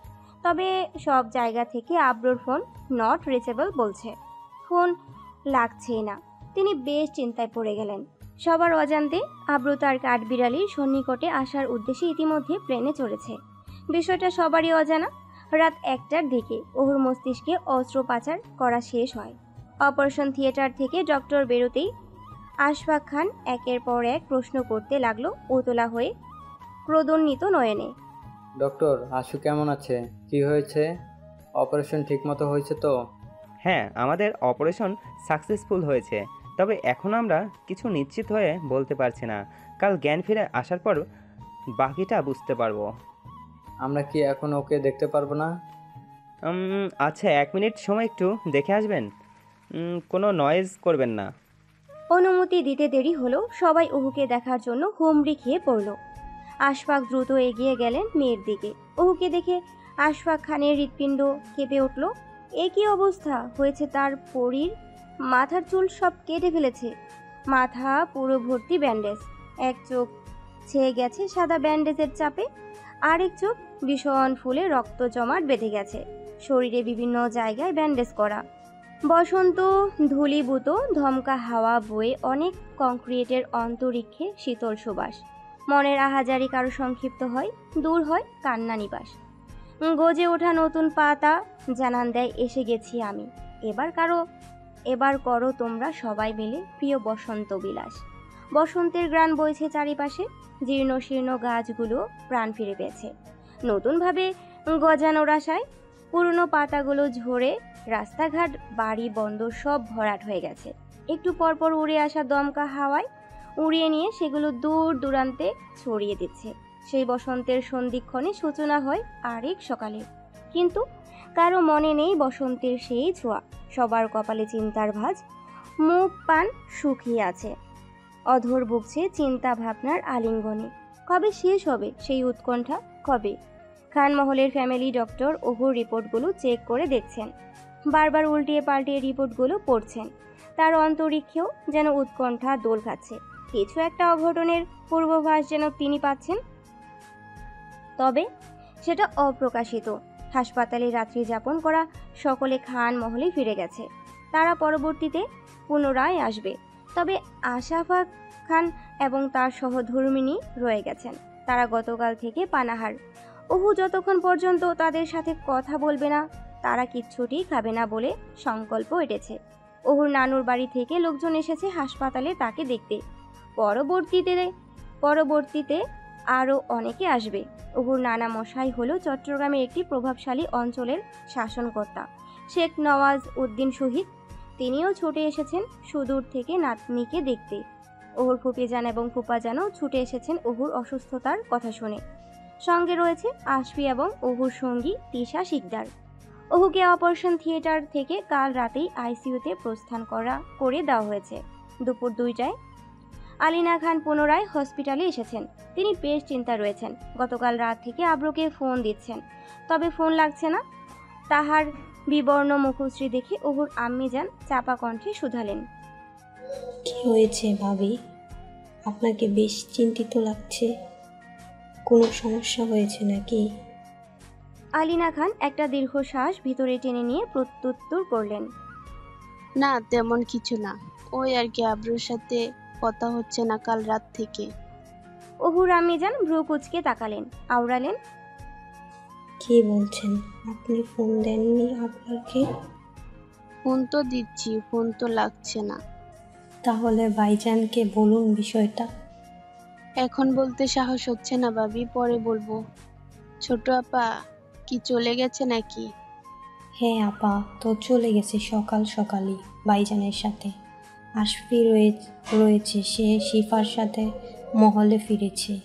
তবে সব জায়গা থেকে আব্রুর ফোন নট রিচেবল বলছে, ফোন লাগছেই না। তিনি বেশ চিন্তায় পড়ে গেলেন। সবার অজান্তে আব্রু তার কাঠবিড়ালির সন্নিকটে আসার উদ্দেশ্যে ইতিমধ্যে প্লেনে চড়েছে। বিষয়টা সবারই অজানা। রাত 1টার দিকে ওহুর মস্তিষ্কে অস্ত্রোপচার করা শেষ হয়। অপারেশন থিয়েটার থেকে ডক্টর বেরোতেই আশফাক খান একের পর এক প্রশ্ন করতে লাগলো উতলা হয়ে, ক্রোধন্বিত নয়নে। ডক্টর, আশু কেমন আছে? কি হয়েছে? অপারেশন ঠিকমতো হয়েছে তো? হ্যাঁ, আমাদের অপারেশন সাকসেসফুল হয়েছে, তবে এখন আমরা কিছু নিশ্চিত হয়ে বলতে পারছি না। কাল জ্ঞান ফিরে আসার পর বাকিটা বুঝতে পারবো। আমরা কি এখন ওকে দেখতে পারবো না? আচ্ছা, 1 মিনিট সময় একটু দেখে আসবেন। কোনো নয়েজ করবেন না। অনুমতি দিতে দেরি হলো। সবাই ওহুকে দেখার জন্য হুমড়ি খেয়ে পড়ল। আশফাক দ্রুত এগিয়ে গেলেন মেয়ের দিকে। ওহুকে দেখে আশফাক খানের হৃৎপিণ্ড কেঁপে উঠল। এ কী অবস্থা হয়েছে তার? পরীর মাথার চুল সব কেটে ফেলেছে, মাথা পুরো ভর্তি ব্যান্ডেজ। এক চোখ ছেয়ে গেছে সাদা ব্যান্ডেজের চাপে, আরেক চোখ ভীষণ ফুলে রক্ত জমাট বেঁধে গেছে। শরীরে বিভিন্ন জায়গায় ব্যান্ডেজ করা। বসন্ত ধূলীভূত ধমকা হাওয়া বয়ে অনেক কংক্রিটের অন্তরিক্ষে শীতল সুবাস। মনের আহাজারি কারো সংক্ষিপ্ত হয়, দূর হয় কান্না নিবাস। গজে ওঠা নতুন পাতা জানান দেয়, এসে গেছি আমি। এবার করো তোমরা সবাই মিলে প্রিয় বসন্ত বিলাস। বসন্তের গ্রাণ বইছে চারিপাশে, জীর্ণ শীর্ণ গাছগুলো প্রাণ ফিরে পেয়েছে নতুনভাবে গজানোর আশায়। পুরনো পাতাগুলো ঝরে রাস্তাঘাট বাড়ি বন্দর সব ভরাট হয়ে গেছে। একটু পরপর উড়ে আসা দমকা হাওয়ায় উড়িয়ে নিয়ে সেগুলো দূর দূরান্তে ছড়িয়ে দিচ্ছে। সেই বসন্তের সন্ধিক্ষণে সূচনা হয় আরেক সকালে, কিন্তু কারো মনে নেই বসন্তের সেই ছোঁয়া। সবার কপালে চিন্তার ভাঁজ, মুখ পান শুকিয়ে আছে, অধর বুকছে চিন্তা ভাবনার আলিঙ্গনে। কবে শেষ হবে সেই উৎকণ্ঠা? কবে? খানমহলের ফ্যামিলি ডক্টর ওহুর রিপোর্টগুলো চেক করে দেখছেন, বারবার উল্টিয়ে পাল্টিয়ে রিপোর্টগুলো পড়ছেন। তার অন্তরিক্ষেও যেন উৎকণ্ঠা দোল খাচ্ছে। কিছু একটা অঘটনের পূর্বাভাস যেন তিনি পাচ্ছেন, তবে সেটা অপ্রকাশিত। হাসপাতালে রাত্রি যাপন করা সকলে খানমহলে ফিরে গেছে। তারা পরবর্তীতে পুনরায় আসবে, তবে আশফাক খান এবং তার সহধর্মিণী রয়ে গেছেন। তারা গতকাল থেকে পানাহার। ওহু যতক্ষণ পর্যন্ত তাদের সাথে কথা বলবে না, তারা কিচ্ছুটি খাবে না বলে সংকল্প এঁটেছে। ওহুর নানুর বাড়ি থেকে লোকজন এসেছে হাসপাতালে তাকে দেখতে। পরবর্তীতে আরও অনেকে আসবে। ওহুর নানা মশাই হলো চট্টগ্রামের একটি প্রভাবশালী অঞ্চলের শাসনকর্তা, শেখ নওয়াজ উদ্দিন শহীদ। তিনিও ছুটে এসেছেন সুদূর থেকে নাতনিকে দেখতে। ওহুর ফুপিজান এবং ফুপাজানও ছুটে এসেছেন ওহুর অসুস্থতার কথা শুনে। সঙ্গে রয়েছে আশফি এবং ওহুর সঙ্গী তিশা শিকদার। ওহুকে অপারেশন থিয়েটার থেকে কাল রাতেই আইসিইউতে প্রস্থান করে দেওয়া হয়েছে। দুপুর 2টায় আলিনা খান পুনরায় হসপিটালে এসেছেন। তিনি বেশ চিন্তা রয়েছেন। গতকাল রাত থেকে আব্রুকে ফোন দিচ্ছেন, তবে ফোন লাগছে না। তাহার বিবর্ণ মুখশ্রী দেখে ওহুর আম্মিজান চাপা কণ্ঠে শুধালেন, কি হয়েছে ভাবি? আপনাকে বেশ চিন্তিত লাগছে, কোনো সমস্যা হয়েছে নাকি? আলিনা খান একটা দীর্ঘশ্বাস ভিতরে টেনে নিয়ে প্রত্যুত্তর করলেন, না তেমন কিছু না, ওই আর কি আব্রুর সাথে কথা হচ্ছে না কাল রাত থেকে। ওহুর আম্মিজান ভ্রু কুঁচকে তাকালেন, আওড়ালেন, কি বলছেন? আপনি ফোন দেননি আব্রারকে? ফোন তো দিচ্ছি, ফোন তো লাগছে না। তাহলে ভাইজানকে বলুন বিষয়টা। এখন বলতে সাহস হচ্ছে না ভাবি, পরে বলবো। ছোট আপা কি চলে গেছে নাকি? হ্যাঁ আপা, তো চলে গেছে সকাল সকালই ভাইজানের সাথে। আশফি রয়েছে, সে শিফার সাথে মহলে ফিরেছে।